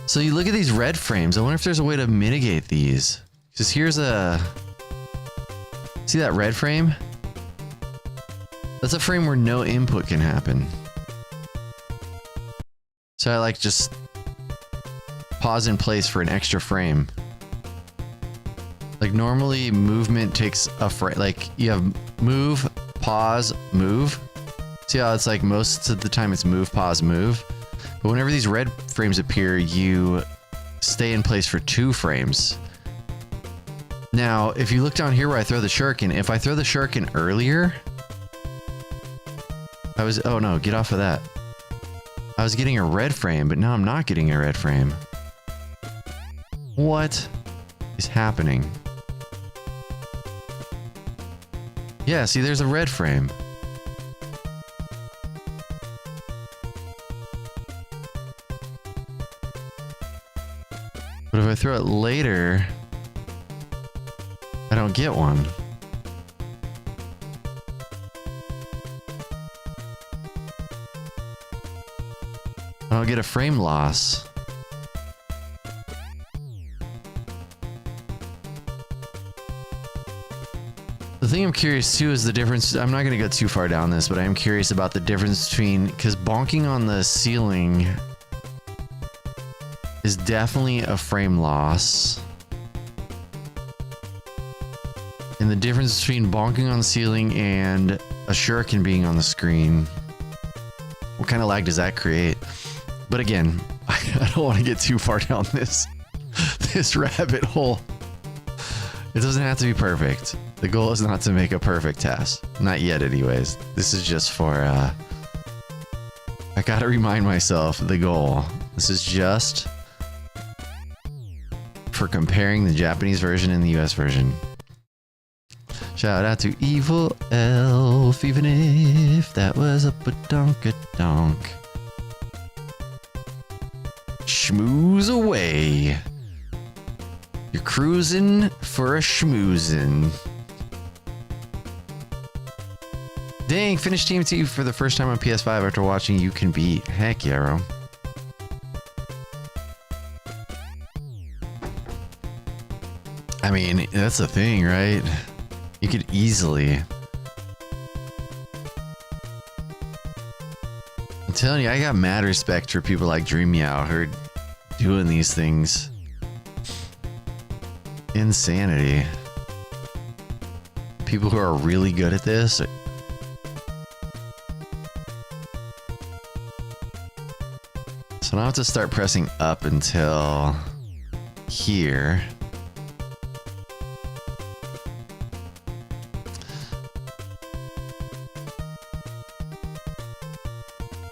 Speaker 1: So you look at these red frames. I wonder if there's a way to mitigate these. Because here's a... See that red frame? That's a frame where no input can happen. So I like just pause in place for an extra frame. Like normally movement takes a frame. Like you have move, pause, move. See how it's like most of the time it's move, pause, move. But whenever these red frames appear, you stay in place for 2 frames. Now, if you look down here where I throw the shuriken, if I throw the shuriken earlier, oh no, get off of that. I was getting a red frame, but now I'm not getting a red frame. What is happening? Yeah, see, there's a red frame. But if I throw it later, I don't get one. I don't get a frame loss. The thing I'm curious too is the difference. I'm not going to go too far down this, but I am curious about the difference between, because bonking on the ceiling is definitely a frame loss. And the difference between bonking on the ceiling and a shuriken being on the screen. What kind of lag does that create? But again, I don't want to get too far down this rabbit hole. It doesn't have to be perfect. The goal is not to make a perfect TAS. Not yet anyways. This is just for, I gotta remind myself the goal. This is just for comparing the Japanese version and the US version. Shout out to Evil Elf, even if that was a badonka-donk. Schmooze away. You're cruising for a schmoozin'. Dang, finished TMNT for the first time on PS5 after watching You Can Beat. Heck yeah, bro. I mean, that's the thing, right? You could easily... I'm telling you, I got mad respect for people like Dream Meow who are doing these things. Insanity. People who are really good at this. So now I have to start pressing up until here.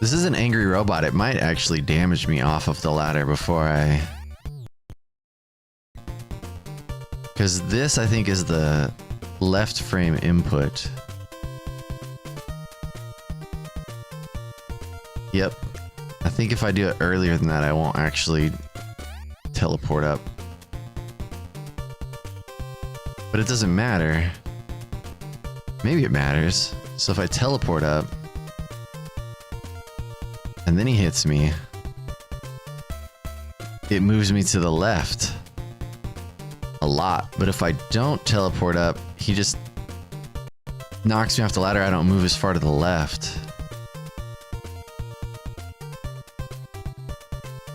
Speaker 1: This is an angry robot. It might actually damage me off of the ladder before I... Because this, I think, is the left frame input. Yep. I think if I do it earlier than that, I won't actually teleport up. But it doesn't matter. Maybe it matters. So if I teleport up, and then he hits me, it moves me to the left a lot. But if I don't teleport up, he just knocks me off the ladder. I don't move as far to the left.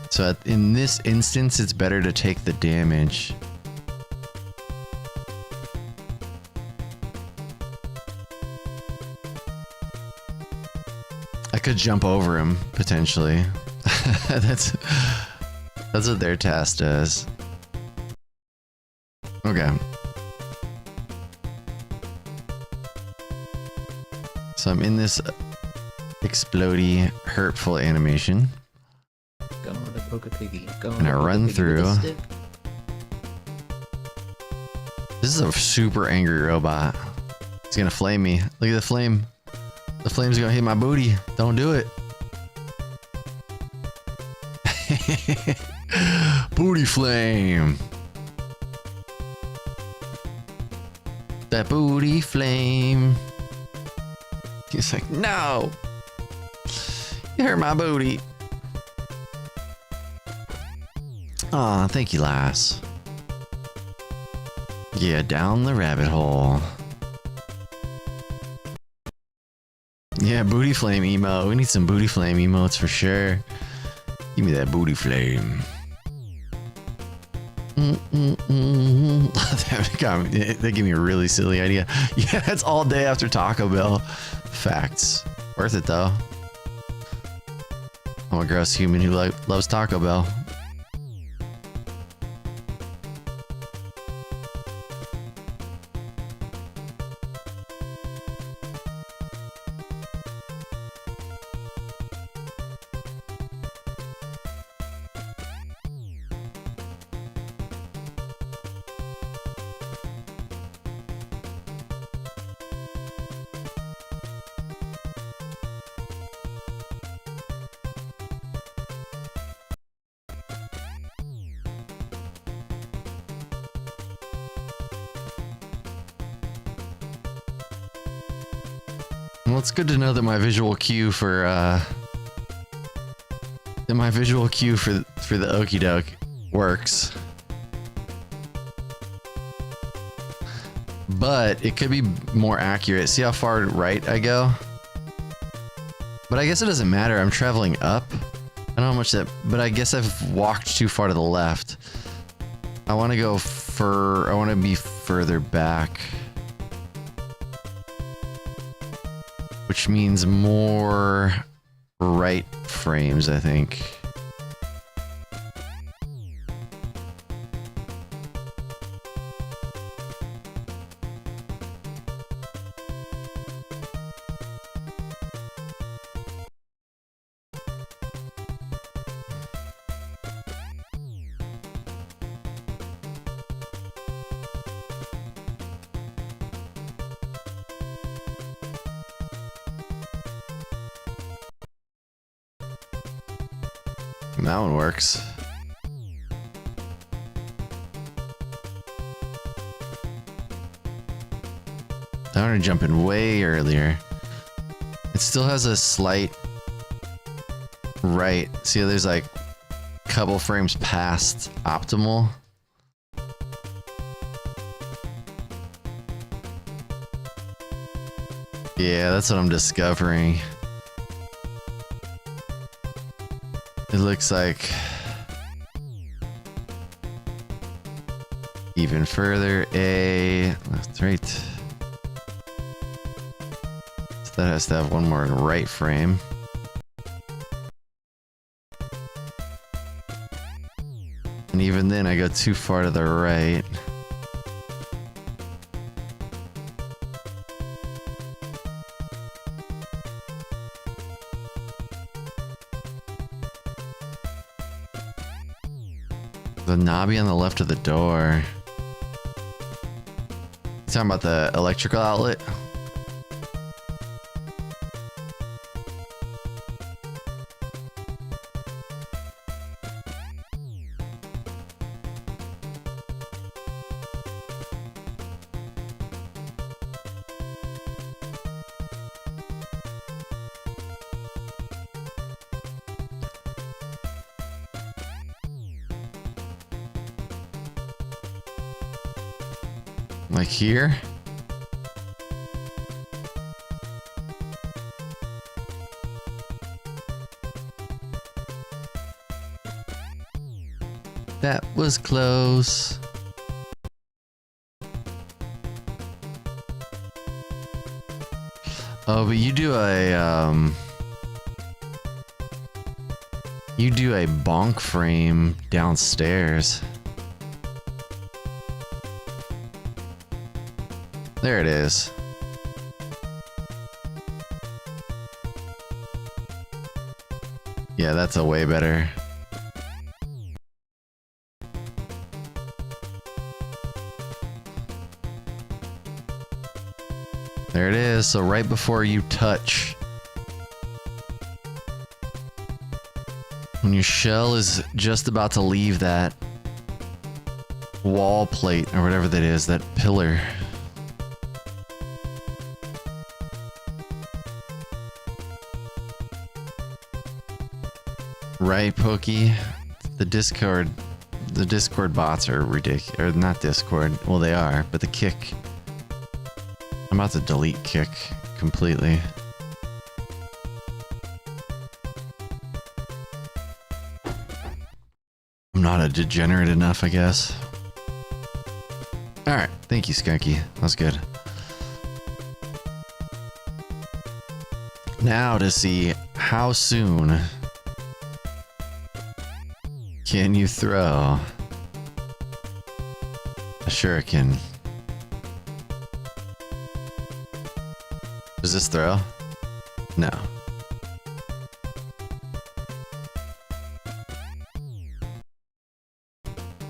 Speaker 1: So in this instance, it's better to take the damage. I could jump over him, potentially. That's what their TAS does. Okay. So I'm in this explodey, hurtful animation.
Speaker 4: Gonna poke a piggy.
Speaker 1: And I run through. This is a super angry robot. He's gonna flame me. Look at the flame. The flame's gonna hit my booty. Don't do it. Booty flame. That booty flame. He's like, no. You hurt my booty. Aw, thank you, lass. Yeah, down the rabbit hole. Yeah, booty flame emo. We need some booty flame emotes for sure. Give me that booty flame. That gave me a really silly idea. Yeah, it's all day after Taco Bell. Facts. Worth it though. I'm a gross human who loves Taco Bell. Well, it's good to know that my visual cue for the okie doke works. But it could be more accurate. See how far right I go? But I guess it doesn't matter. I'm traveling up. I don't know how much that, but I guess I've walked too far to the left. I want to go I want to be further back. Which means more right frames, I think. That one works. I want to jump in way earlier. It still has a slight right. See, there's like a couple frames past optimal. Yeah, that's what I'm discovering. It looks like even further A, left, right. So that has to have one more right frame. And even then I go too far to the right. The knobby on the left of the door. You talking about the electrical outlet? Like here? That was close. Oh, but you do a bonk frame downstairs. There it is. Yeah, that's a way better. There it is. So right before you touch. When your shell is just about to leave that wall plate or whatever that is, that pillar. Right, Pokey? The Discord bots are ridiculous. Or not Discord. Well, they are, but the Kick. I'm about to delete Kick completely. I'm not a degenerate enough, I guess. Alright, thank you, Skunky. That was good. Now to see how soon can you throw a shuriken? Does this throw? No.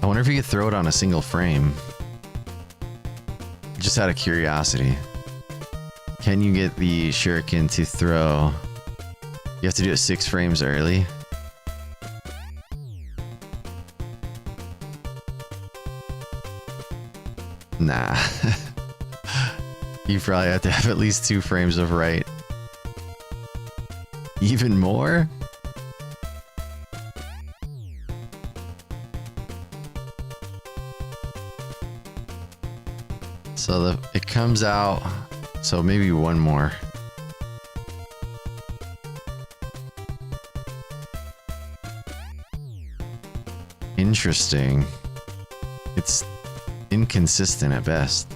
Speaker 1: I wonder if you could throw it on a single frame. Just out of curiosity. Can you get the shuriken to throw? You have to do it 6 frames early. Nah. You probably have to have at least 2 frames of right. Even more? So it comes out, so maybe one more. Interesting. It's inconsistent at best.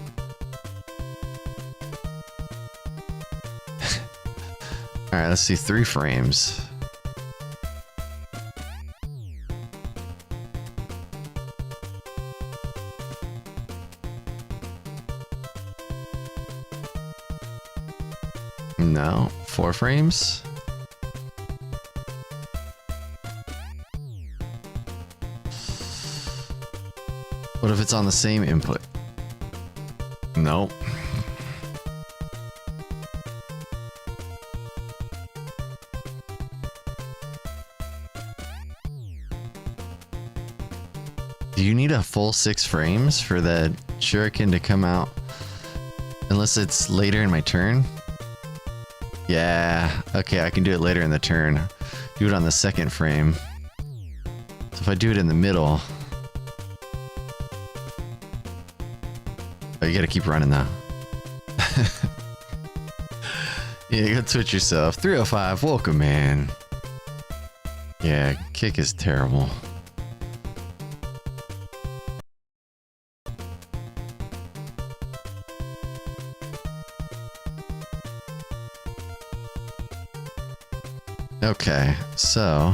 Speaker 1: Alright, let's see, 3 frames. No, 4 frames? What if it's on the same input? Nope. Do you need a full 6 frames for the shuriken to come out? Unless it's later in my turn? Yeah, okay, I can do it later in the turn. Do it on the 2nd frame. So if I do it in the middle... Oh, you gotta keep running though. Yeah, go twitch yourself. 305, welcome, man. Yeah, Kick is terrible. Okay, so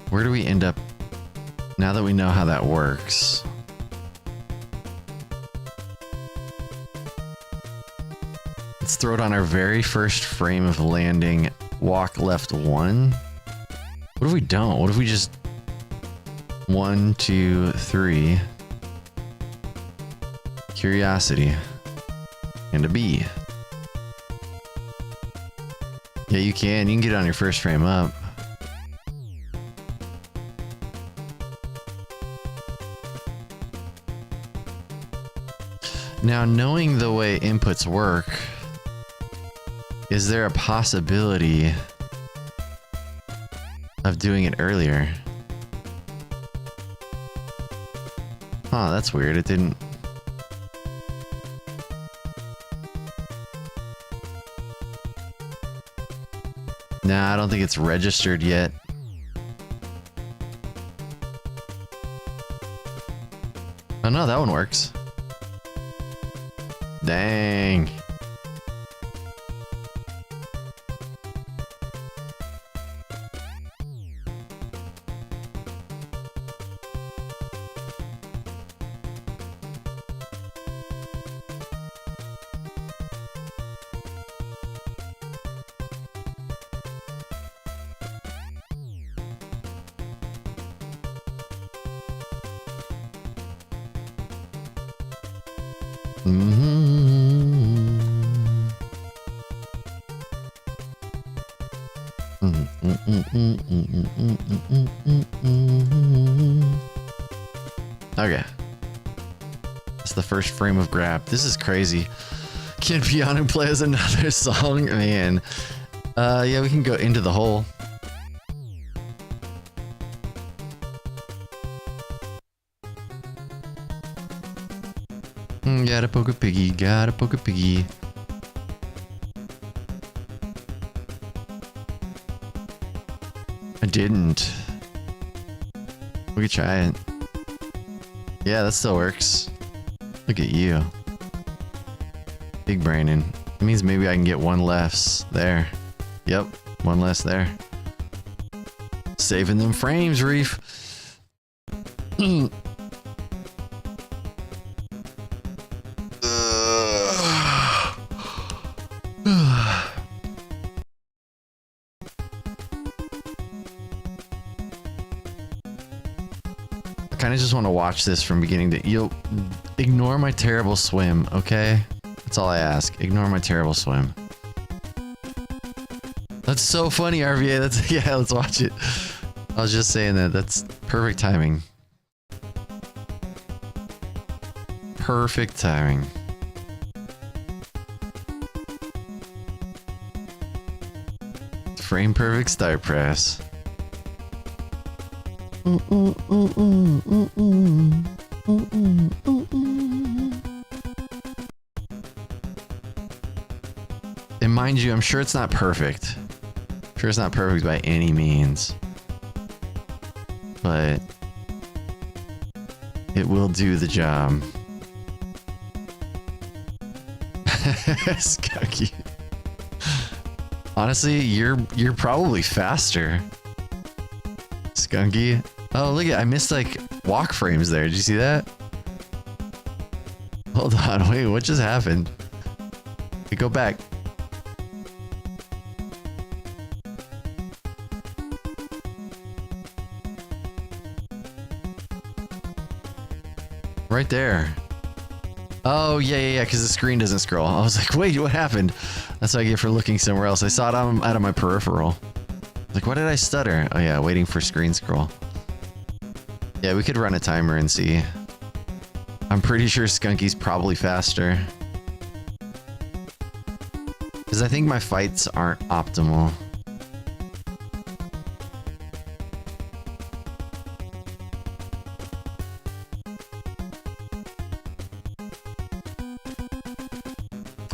Speaker 1: where do we end up now that we know how that works? Let's throw it on our very first frame of landing, walk left 1. What if we don't? What if we just 1, 2, 3, curiosity, and a B? Yeah, you can get it on your first frame up. Now, knowing the way inputs work, is there a possibility of doing it earlier? Huh, that's weird. It didn't... Nah, I don't think it's registered yet. Oh no, that one works. Dang. Okay. That's the first frame of grab. This is crazy. Can piano play as another song? Man. Yeah, we can go into the hole. Gotta poke a piggy, gotta poke a piggy. I didn't. We could try it. Yeah, that still works. Look at you. Big Brandon. It means maybe I can get one less there. Yep, one less there. Saving them frames, Reef. I kind of just want to watch this from beginning to... You'll ignore my terrible swim, okay? That's all I ask. Ignore my terrible swim. That's so funny, RVA. That's... Yeah, let's watch it. I was just saying that. That's perfect timing. Perfect timing. Frame perfect start press. And mind you, I'm sure it's not perfect. I'm sure it's not perfect by any means. But it will do the job. Skunky. Honestly, you're probably faster. Skunky. Oh, look at, I missed like walk frames there. Did you see that? Hold on, wait, what just happened? Okay, go back. Right there. Oh, yeah, because the screen doesn't scroll. I was like, wait, what happened? That's what I get for looking somewhere else. I saw it out of my peripheral. Like, why did I stutter? Oh yeah, waiting for screen scroll. Yeah, we could run a timer and see. I'm pretty sure Skunky's probably faster. Because I think my fights aren't optimal.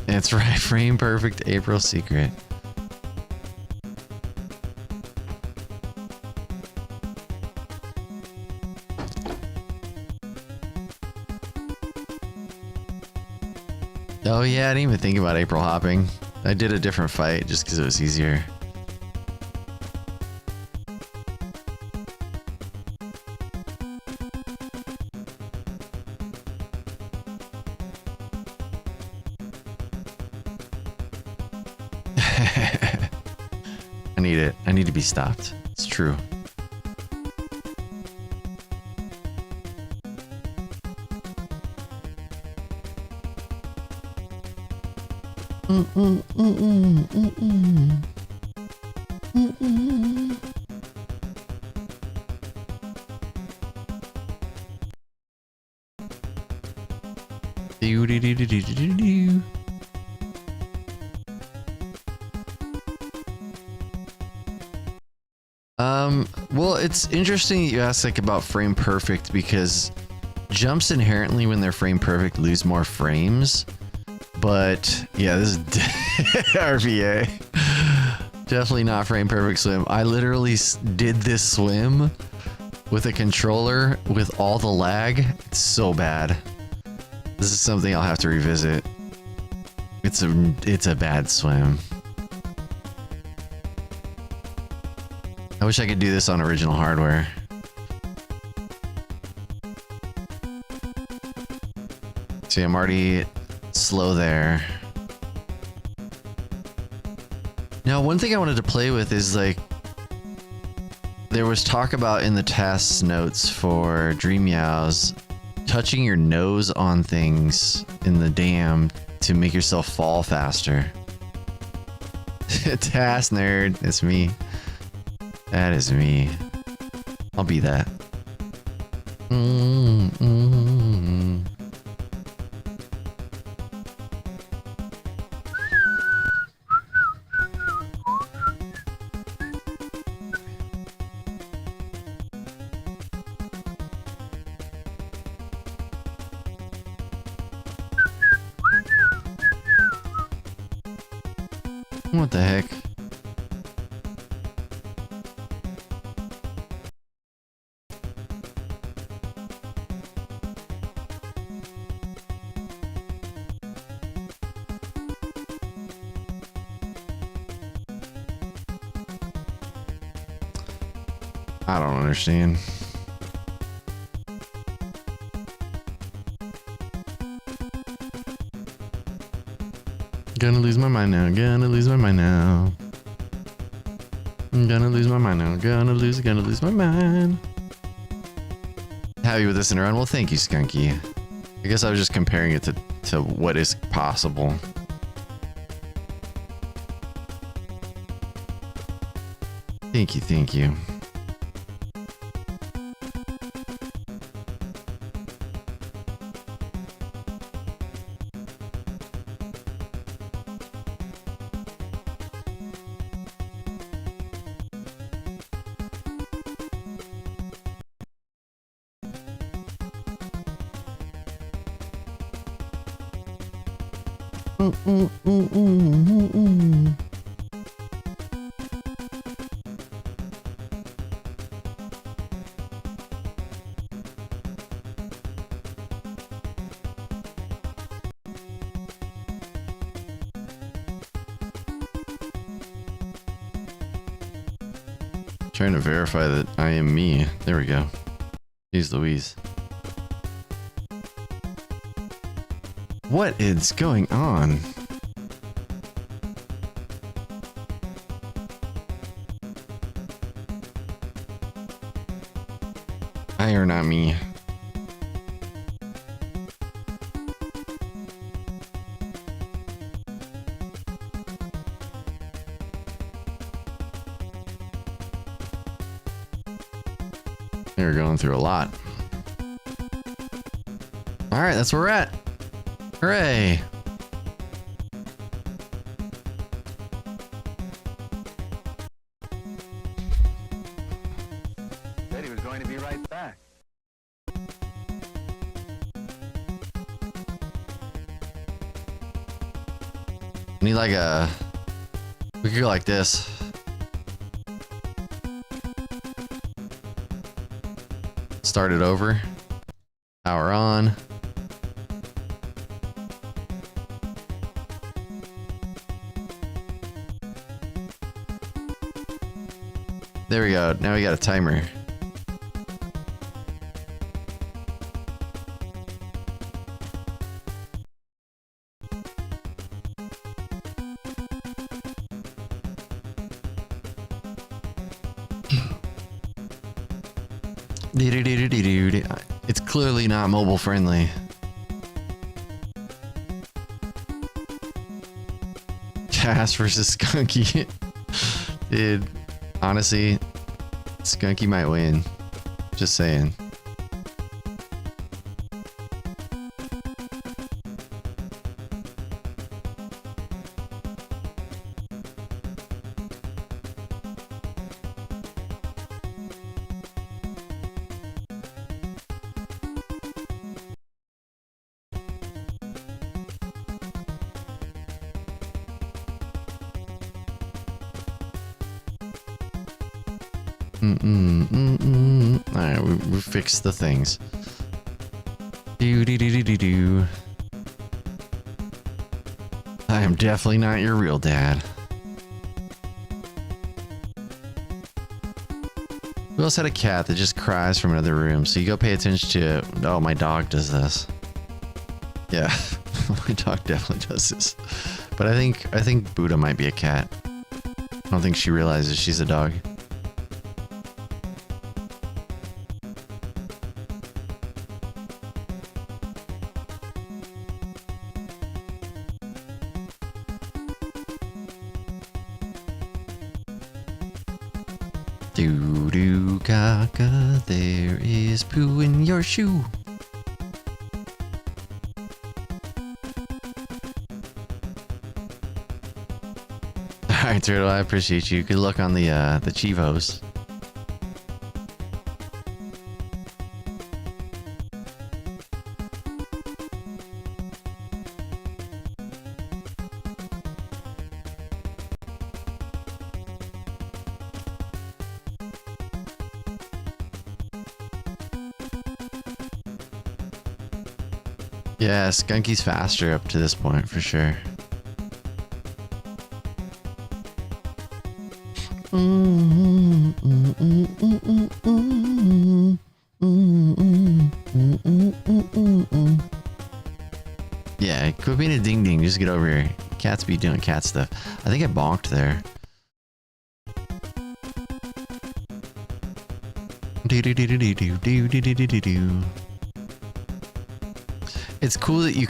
Speaker 1: That's right, frame perfect April secret. Oh yeah, I didn't even think about April hopping. I did a different fight just because it was easier. I need it. I need to be stopped. It's true. Well, it's interesting you ask like about frame perfect because jumps inherently when they're frame perfect lose more frames. But yeah, this is RVA. Definitely not frame perfect swim. I literally did this swim with a controller with all the lag. It's so bad. This is something I'll have to revisit. It's a bad swim. I wish I could do this on original hardware. See, I'm already slow there. Now, one thing I wanted to play with is like, there was talk about in the TAS notes for Dream Meows, touching your nose on things in the dam to make yourself fall faster. TAS nerd, it's me. That is me. I'll be that. What the heck? I don't understand. Gonna lose my mind now, gonna lose my mind now. I'm gonna lose my mind now, gonna lose my mind. Happy with this in a run? Well, thank you, Skunky. I guess I was just comparing it to what is possible. Thank you, thank you. Trying to verify that I am me. There we go. Jeez Louise. What is going on? I are not me. We're going through a lot. All right, that's where we're at. Hooray!
Speaker 2: Said he was going to be right back.
Speaker 1: I need like a... We could go like this. Start it over. Power on. There we go. Now we got a timer. It's clearly not mobile friendly. Cass versus Skunky. Dude, honestly, Skunky might win. Just saying. Alright, we fixed the things. Do. I am definitely not your real dad. We also had a cat that just cries from another room, so you go pay attention to it. Oh, my dog does this. Yeah, my dog definitely does this. But I think Buddha might be a cat. I don't think she realizes she's a dog. Doo doo gaga, there is poo in your shoe. Alright, Turtle, I appreciate you. Good luck on the Chivos. Yeah, Skunky's faster up to this point for sure. Yeah, quit being a ding ding. Just get over here. Cats be doing cat stuff. I think I bonked there. It's cool that you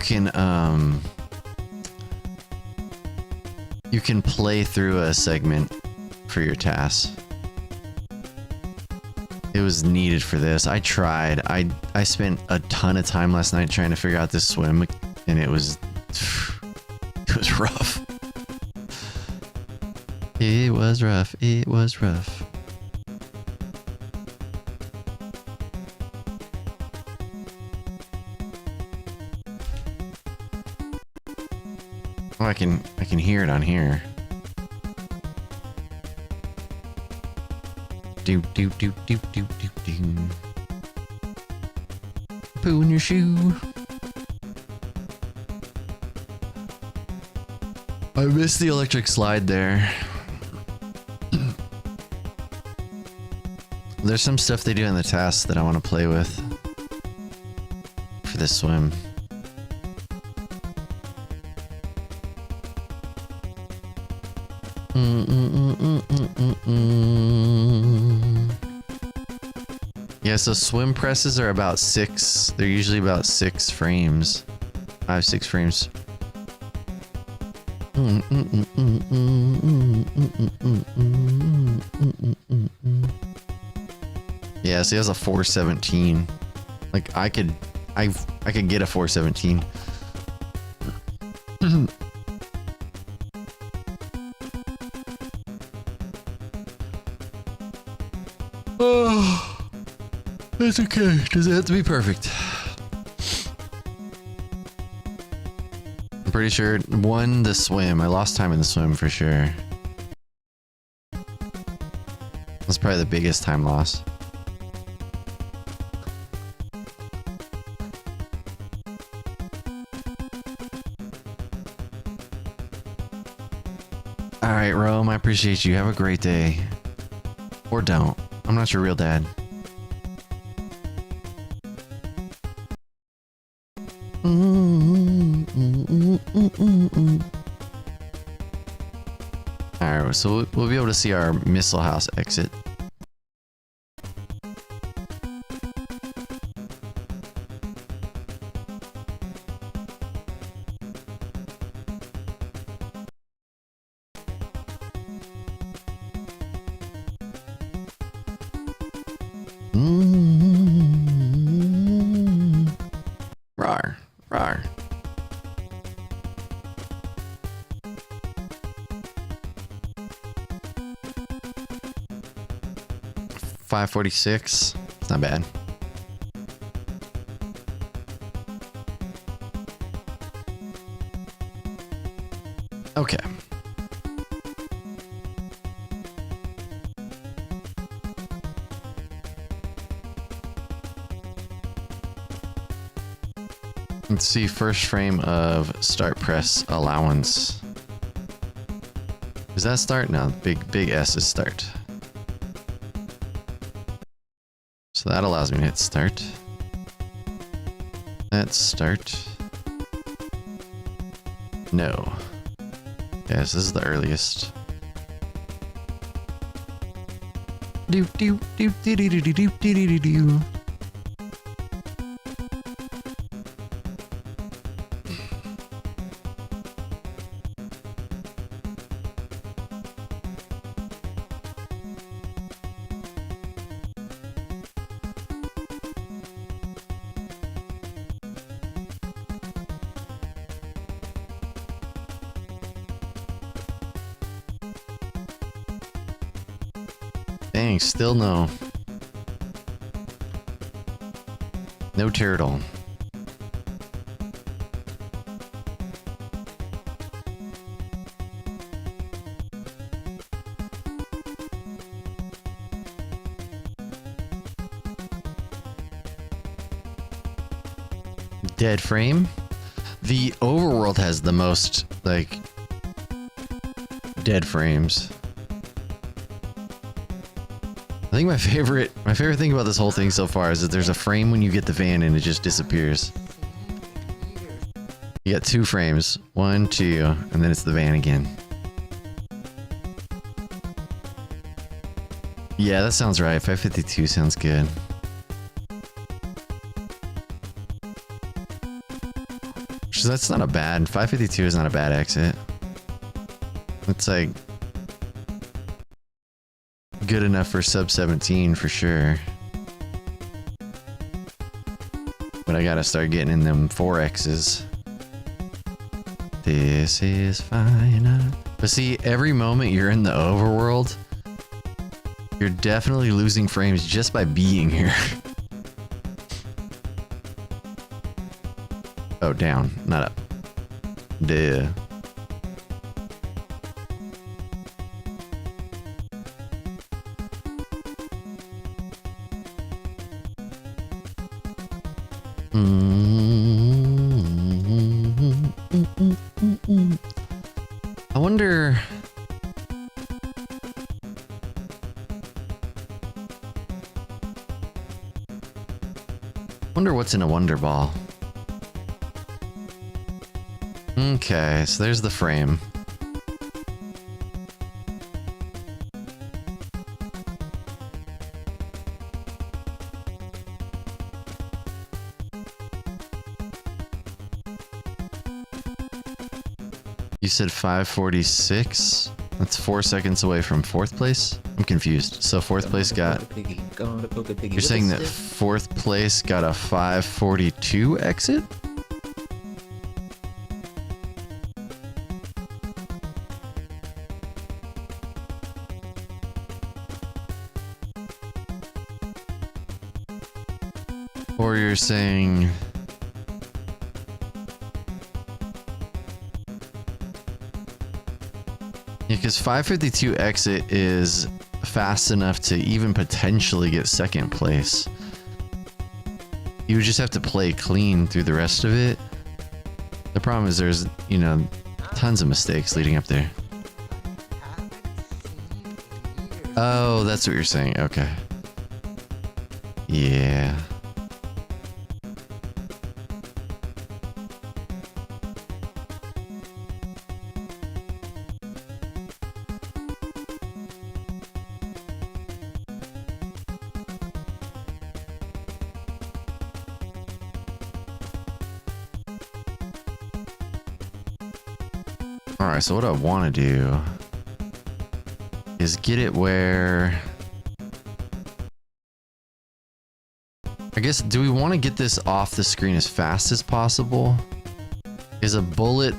Speaker 1: can play through a segment for your TAS. It was needed for this. I tried. I spent a ton of time last night trying to figure out this swim, and it was rough. It was rough. It was rough. Oh, I can hear it on here. Do do do do do do do. Poo in your shoe. I missed the electric slide there. There's some stuff they do in the TAS that I want to play with for this swim. Yeah, so swim presses are about 6. They're usually about 6 frames. 5-6 frames. Yeah, so he has a 417. Like I could get a 417. Oh, that's okay. Does it have to be perfect? I'm pretty sure won the swim. I lost time in the swim for sure. That's probably the biggest time loss. Alright, Rome, I appreciate you. Have a great day. Or don't. I'm not your real dad. Alright, so we'll be able to see our missile house exit. Rawr, rawr. $546. It's not bad. Okay. Let's see, first frame of start press allowance. Is that start? No, big S is start. So that allows me to hit start. That's start. No. Yes, this is the earliest. Do do do do do do do do do do. Dang, still no. No turtle. Dead frame? The overworld has the most, like, dead frames. I think my favorite thing about this whole thing so far is that there's a frame when you get the van and it just disappears. You got 2 frames. 1, 2, and then it's the van again. Yeah, that sounds right. 552 sounds good. So that's not a bad... 552 is not a bad exit. It's like... good enough for sub 17 for sure. But I gotta start getting in them 4Xs. This is fine. But see, every moment you're in the overworld, you're definitely losing frames just by being here. Oh, down, not up. Duh. I wonder what's in a Wonder Ball. Okay, so there's the frame. You said 546? That's 4 seconds away from 4th place? I'm confused. So 4th place got... You're saying that 4th place got a 542 exit? Or you're saying... Yeah, because 552 exit is fast enough to even potentially get 2nd place. You would just have to play clean through the rest of it. The problem is there's, you know, tons of mistakes leading up there. Oh, that's what you're saying. Okay. Yeah. Alright, so what I want to do is get it where... I guess, do we want to get this off the screen as fast as possible? Is a bullet...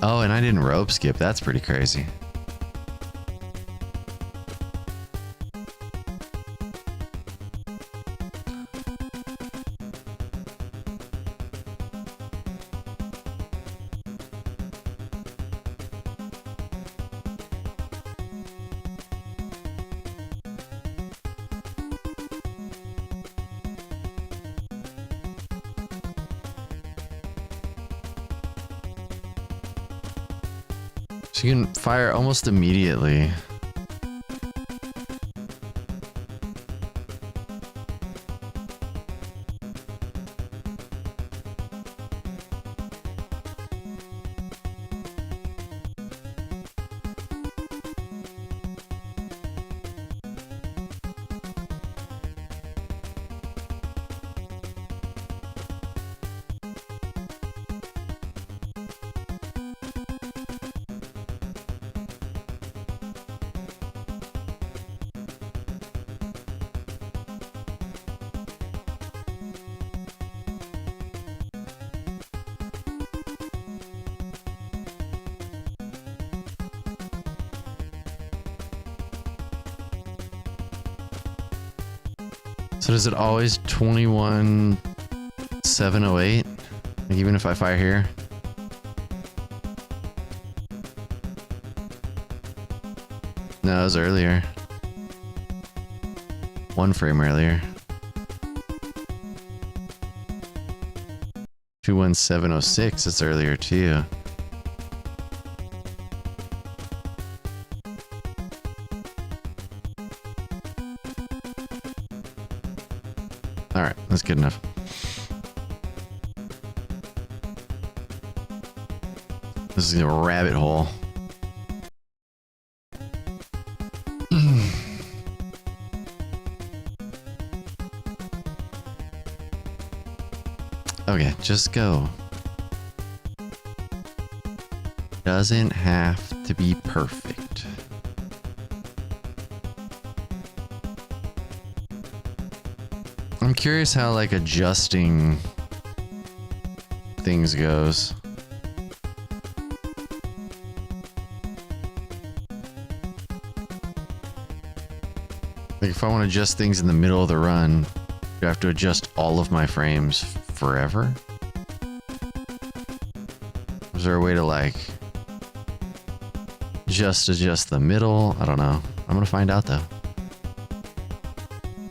Speaker 1: Oh, and I didn't rope skip. That's pretty crazy. So you can fire almost immediately. So does it always 21,708? Like even if I fire here? No, it was earlier. 1 frame earlier. 21706, it's earlier too. Alright, that's good enough. This is a rabbit hole. Okay, just go. Doesn't have to be perfect. I'm curious how like adjusting things goes. Like if I want to adjust things in the middle of the run, do I have to adjust all of my frames forever? Is there a way to like just adjust the middle? I don't know. I'm gonna find out though.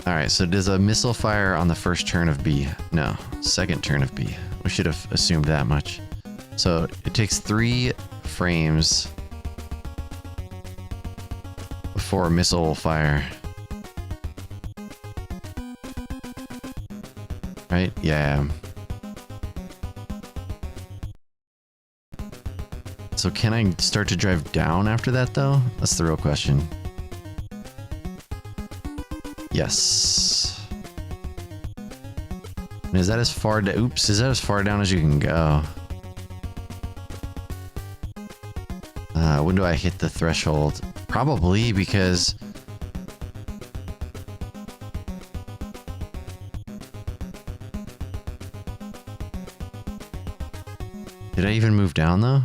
Speaker 1: Alright, so does a missile fire on the first turn of B? No, second turn of B. We should have assumed that much. So it takes 3 frames before a missile will fire. Right? Yeah. So can I start to drive down after that though? That's the real question. Yes. And is that as far oops, is that as far down as you can go? When do I hit the threshold? Probably because did I even move down though?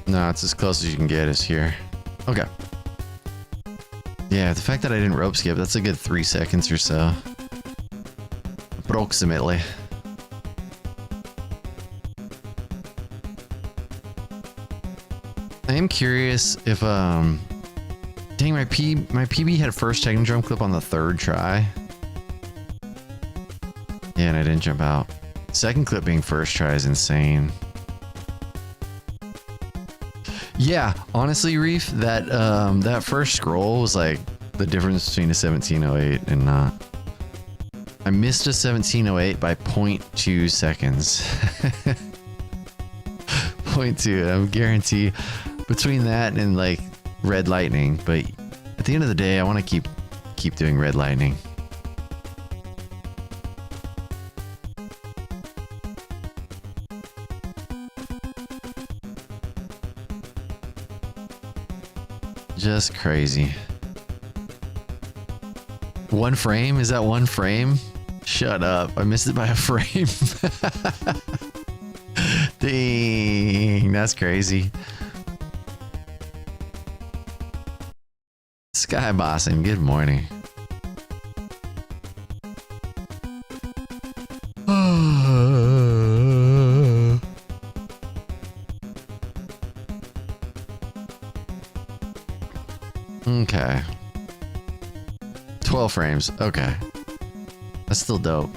Speaker 1: No, it's as close as you can get is here. Okay. Yeah, the fact that I didn't rope skip, that's a good 3 seconds or so. Approximately. I am curious if, dang, my PB had a first techno jump clip on the 3rd try. Yeah, and I didn't jump out. Second clip being first try is insane. Yeah, honestly, Reef, that that first scroll was like the difference between a 1708 and not. I missed a 1708 by 0.2 seconds. 0.2, I'm guarantee between that and like red lightning, but at the end of the day, I want to keep doing red lightning. Just crazy. 1 frame? Is that 1 frame? Shut up. I missed it by a frame. Dang, that's crazy. Sky Bossing, good morning. Okay. 12 frames. Okay. That's still dope.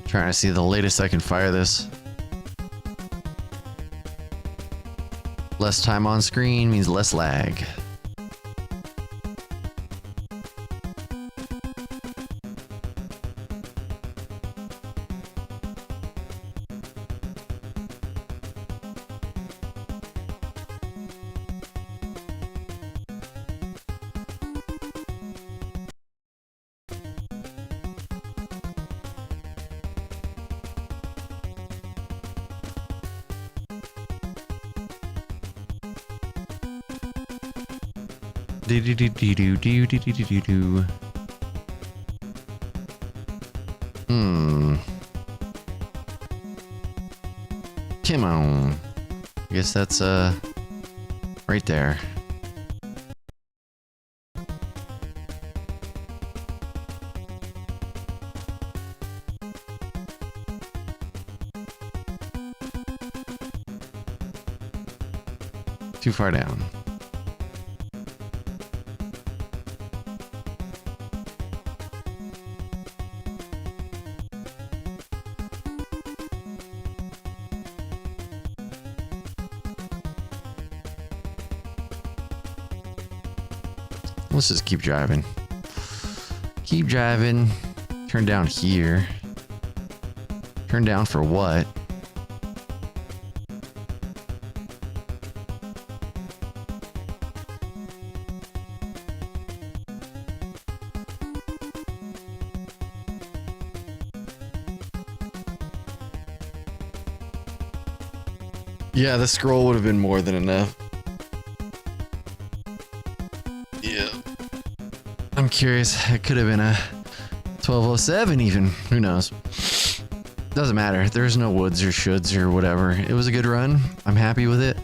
Speaker 1: Trying to see the latest I can fire this. Less time on screen means less lag. Do do do do do do do do do do. Come on. I guess that's right there. Too far down. Let's just keep driving. Keep driving. Turn down here. Turn down for what? Yeah, the scroll would have been more than enough. Yeah. I'm curious. It could have been a 1207 even. Who knows? Doesn't matter. There's no woods or shoulds or whatever. It was a good run. I'm happy with it.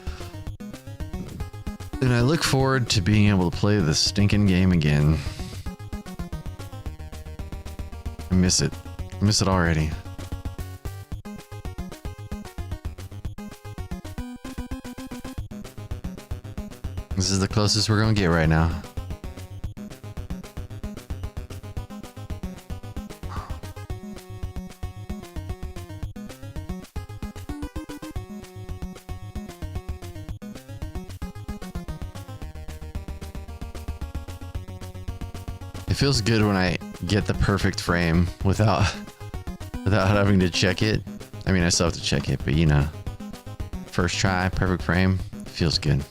Speaker 1: And I look forward to being able to play this stinking game again. I miss it. I miss it already. This is the closest we're gonna get right now. It feels good when I get the perfect frame without having to check it. I mean, I still have to check it, but you know, first try, perfect frame, feels good.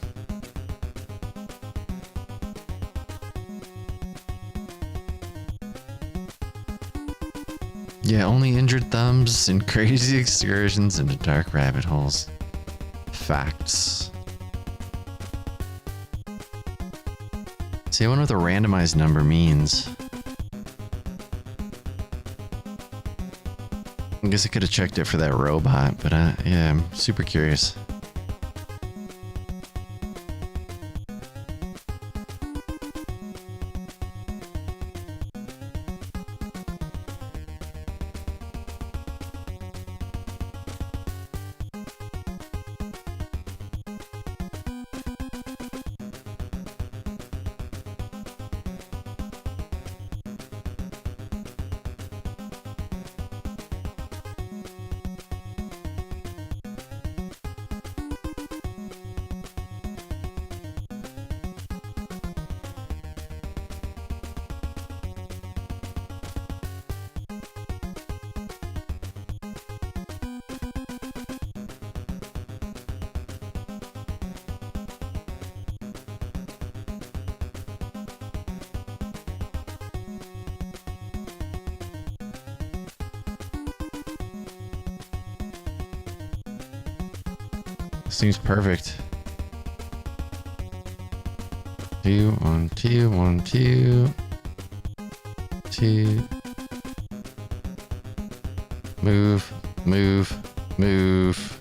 Speaker 1: Yeah, only injured thumbs and crazy excursions into dark rabbit holes. Facts. See, I wonder what the randomized number means. I guess I could have checked it for that robot, but yeah, I'm super curious. Seems perfect. 2 1 2 1 2 2. Move, move, move.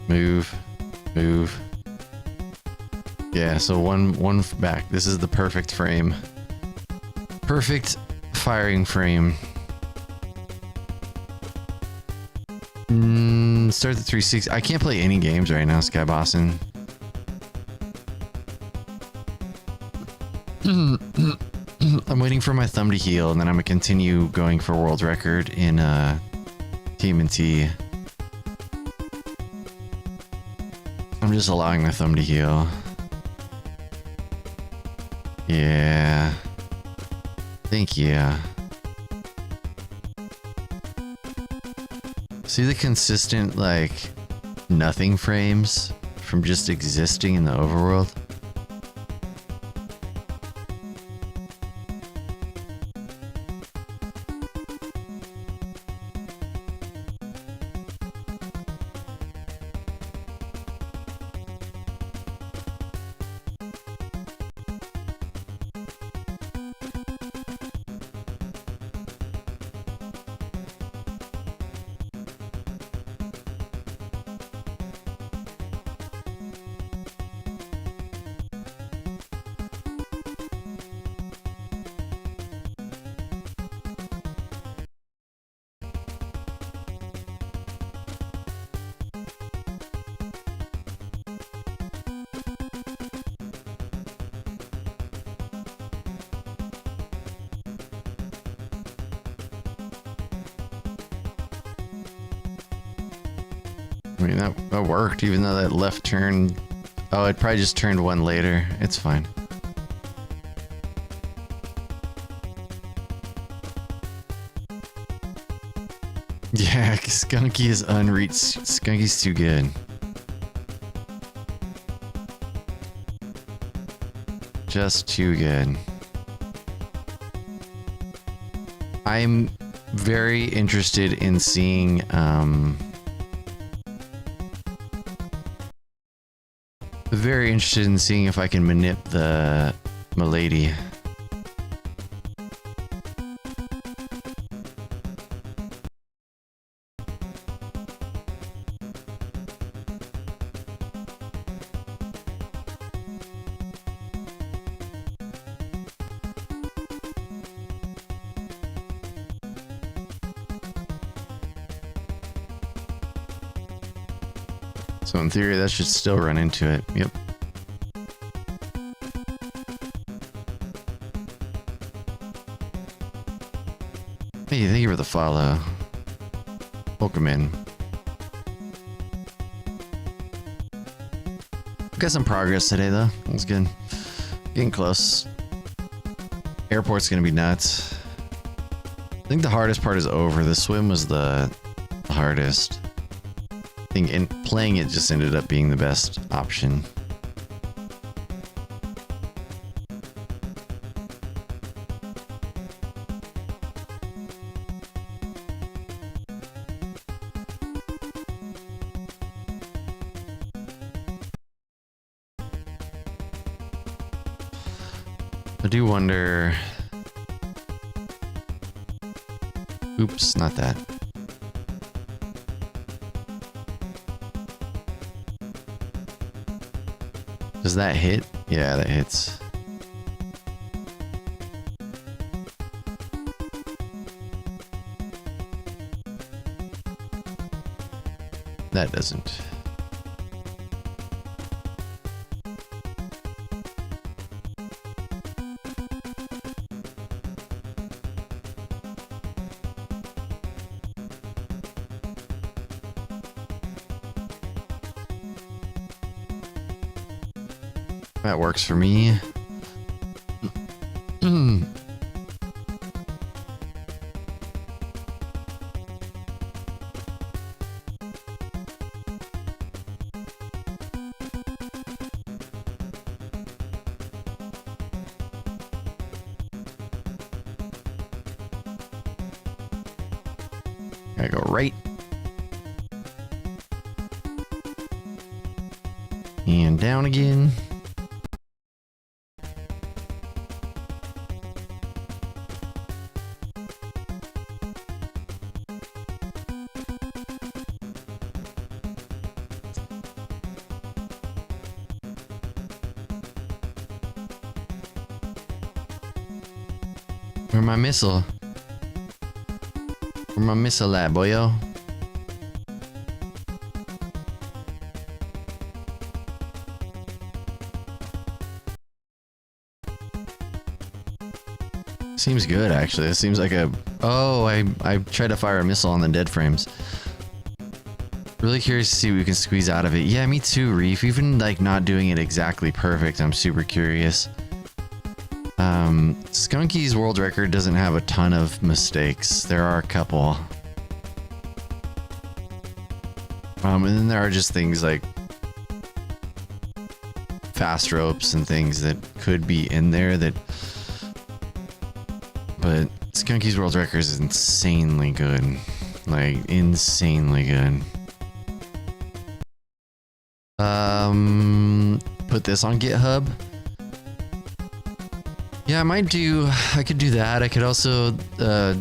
Speaker 1: Move, move. Yeah, so one back. This is the perfect frame. Perfect firing frame. Start the 360. I can't play any games right now, Sky Boston. I'm waiting for my thumb to heal, and then I'm gonna continue going for world record in TMNT. I'm just allowing my thumb to heal. Yeah. Thank you. See the consistent, like, nothing frames from just existing in the overworld? I mean, that worked, even though that left turn... Oh, it probably just turned one later. It's fine. Yeah, Skunky is unreached. Skunky's too good. Just too good. I'm very interested in seeing, very interested in seeing if I can manip the Milady. So in theory, that should still run into it. Yep. Hey, thank you for the follow. Welcome in. Got some progress today, though. That's good. Getting close. Airport's gonna be nuts. I think the hardest part is over. The swim was the hardest. I think in playing it just ended up being the best option. I do wonder... Oops, not that. Does that hit? Yeah, that hits. That doesn't. That works for me. Gotta go right. And down again. Where's my missile? Where's my missile at, boyo? Seems good, actually. It seems like a... Oh, I tried to fire a missile on the dead frames. Really curious to see what we can squeeze out of it. Yeah, me too, Reef. Even, like, not doing it exactly perfect, I'm super curious. Skunky's world record doesn't have a ton of mistakes. There are a couple. And then there are just things like fast ropes and things that could be in there that... But Skunky's world record is insanely good. Like, insanely good. Put this on GitHub. Yeah, I could do that. I could also, I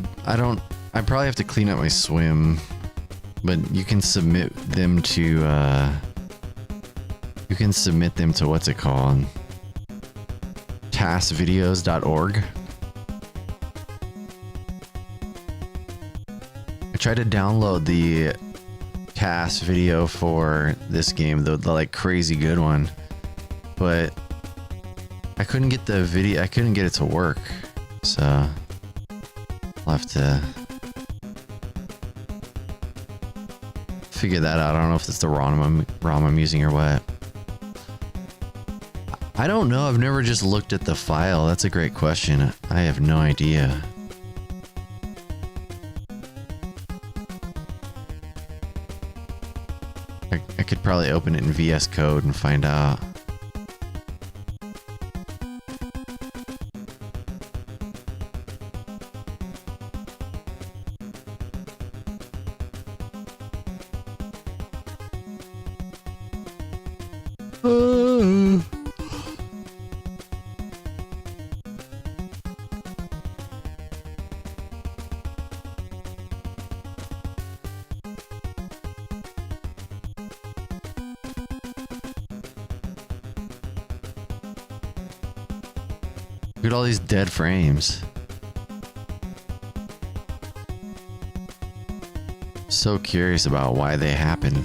Speaker 1: probably have to clean up my swim, but you can submit them to, what's it called? tasvideos.org. I tried to download the TAS video for this game, the like crazy good one, but I couldn't get the video, I couldn't get it to work, so I'll have to figure that out. I don't know if it's the ROM I'm using or what. I don't know, I've never just looked at the file. That's a great question. I have no idea. I could probably open it in VS Code and find out. Look at all these dead frames. So curious about why they happen.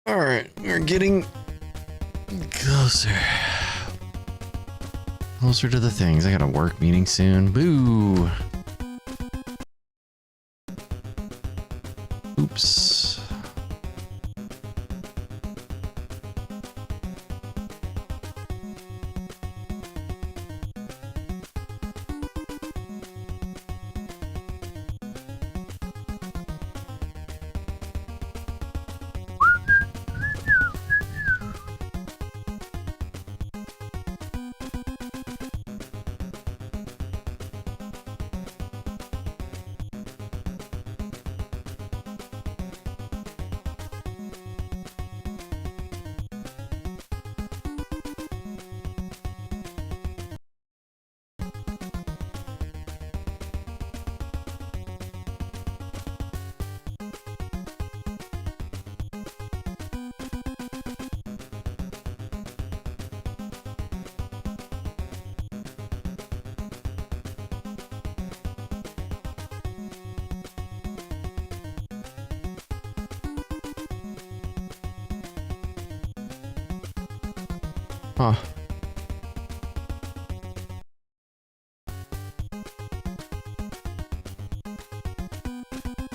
Speaker 1: Alright, we're getting closer. Closer to the things. I got a work meeting soon. Boo! Oops. Huh.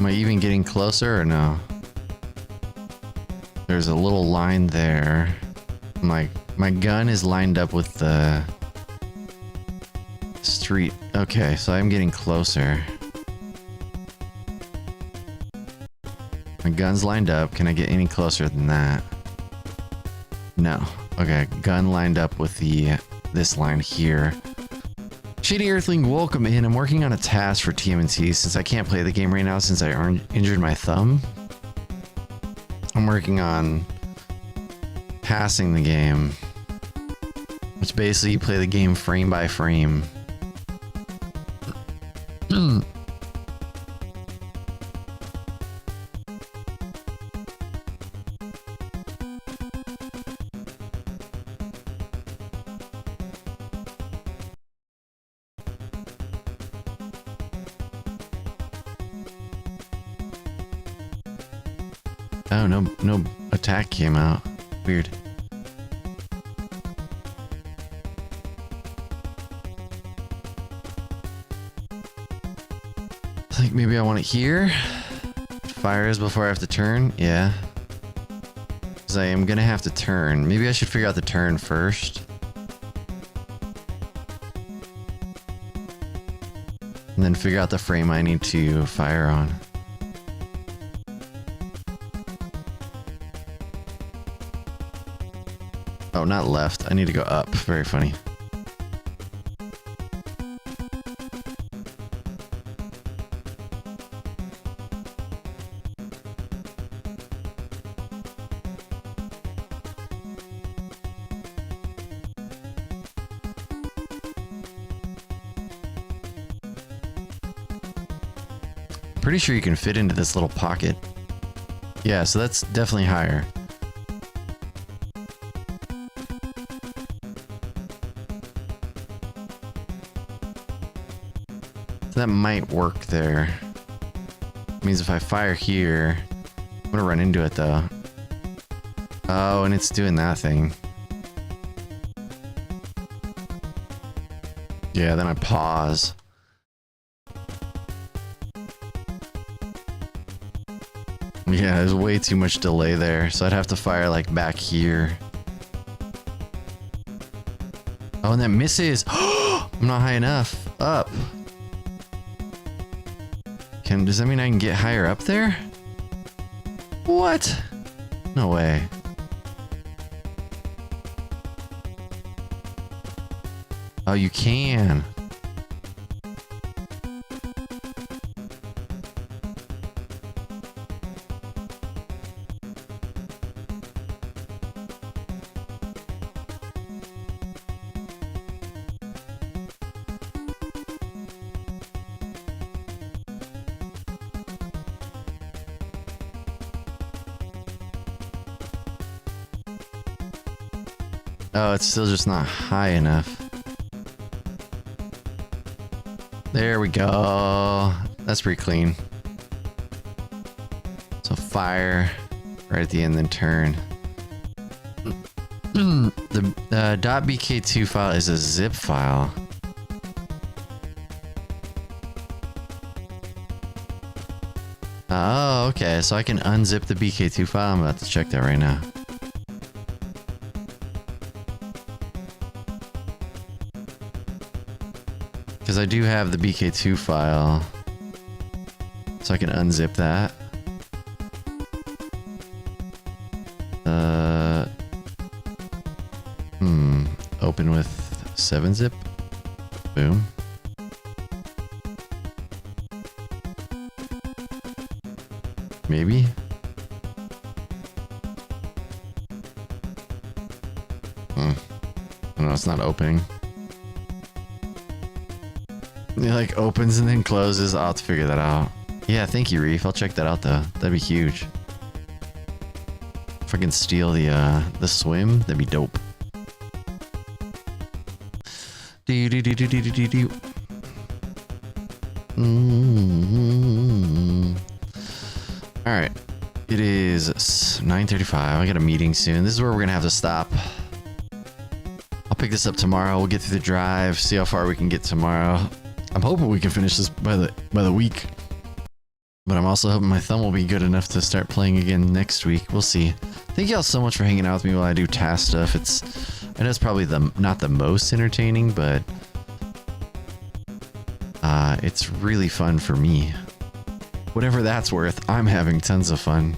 Speaker 1: Am I even getting closer or no? There's a little line there. My gun is lined up with the street. Okay, so I'm getting closer. My gun's lined up. Can I get any closer than that? No. Okay, gun lined up with this line here. Shady Earthling, welcome in. I'm working on a task for TMNT since I can't play the game right now since I injured my thumb. I'm working on passing the game, which basically you play the game frame by frame. Oh, no attack came out. Weird. I think maybe I want it here. Fires before I have to turn. Yeah. Because I am gonna have to turn. Maybe I should figure out the turn first. And then figure out the frame I need to fire on. Oh, not left. I need to go up. Very funny. Pretty sure you can fit into this little pocket. Yeah, so that's definitely higher. That might work there. Means if I fire here, I'm gonna run into it though. Oh, and it's doing that thing. Yeah, then I pause. Yeah, there's way too much delay there, so I'd have to fire like back here. Oh, and that misses. I'm not high enough. Up. Does that mean I can get higher up there? What? No way. Oh, you can. Oh, it's still just not high enough. There we go. That's pretty clean. So fire right at the end, then turn. The .bk2 file is a zip file. Oh, okay. So I can unzip the bk2 file. I'm about to check that right now. Because I do have the bk2 file, so I can unzip that. Open with 7-zip. Boom. Maybe. No, it's not opening. It like opens and then closes. I'll have to figure that out. Yeah, thank you, Reef. I'll check that out though. That'd be huge. If I can steal the swim, that'd be dope. All right, it is 9:35. I got a meeting soon. This is where we're gonna have to stop. I'll pick this up tomorrow. We'll get through the drive, see how far we can get tomorrow. I'm hoping we can finish this by the week. But I'm also hoping my thumb will be good enough to start playing again next week. We'll see. Thank y'all so much for hanging out with me while I do TAS stuff. I know it's probably not the most entertaining, but it's really fun for me. Whatever that's worth, I'm having tons of fun.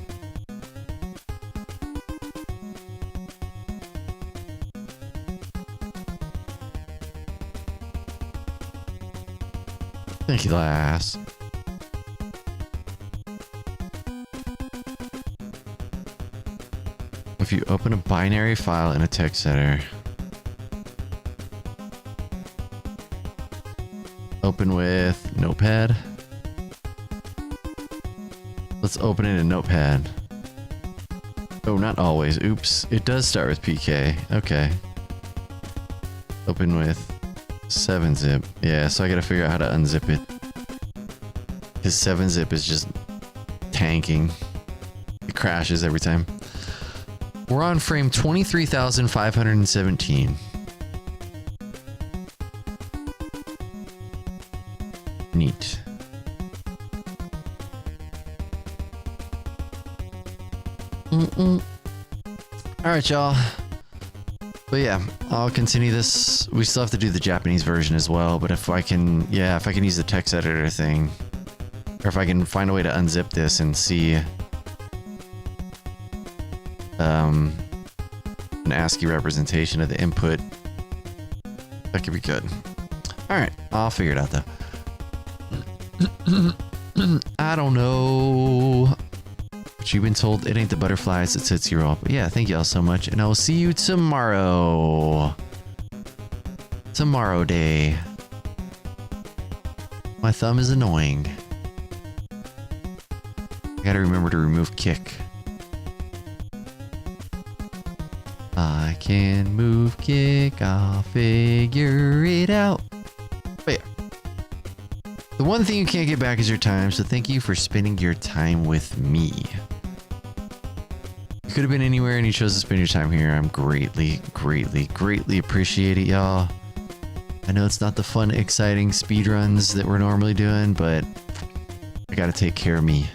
Speaker 1: Thank you, lass. If you open a binary file in a text editor, open with Notepad. Let's open it in Notepad. Oh, not always. Oops. It does start with PK. Okay. Open with 7-zip. Yeah, so I gotta figure out how to unzip it. Because 7-zip is just tanking. It crashes every time. We're on frame 23,517. Neat. Alright, y'all. But yeah, I'll continue this. We still have to do the Japanese version as well, but if I can use the text editor thing, or if I can find a way to unzip this and see an ASCII representation of the input, that could be good. Alright, I'll figure it out though. I don't know. But you've been told it ain't the butterflies that sets you off. But yeah, thank y'all so much. And I will see you tomorrow. Tomorrow day. My thumb is annoying. I gotta remember to remove kick. I can move kick. I'll figure it out. But yeah. The one thing you can't get back is your time, so thank you for spending your time with me. You could have been anywhere and you chose to spend your time here. I'm greatly appreciate it, y'all. I know it's not the fun, exciting speedruns that we're normally doing, but I gotta take care of me.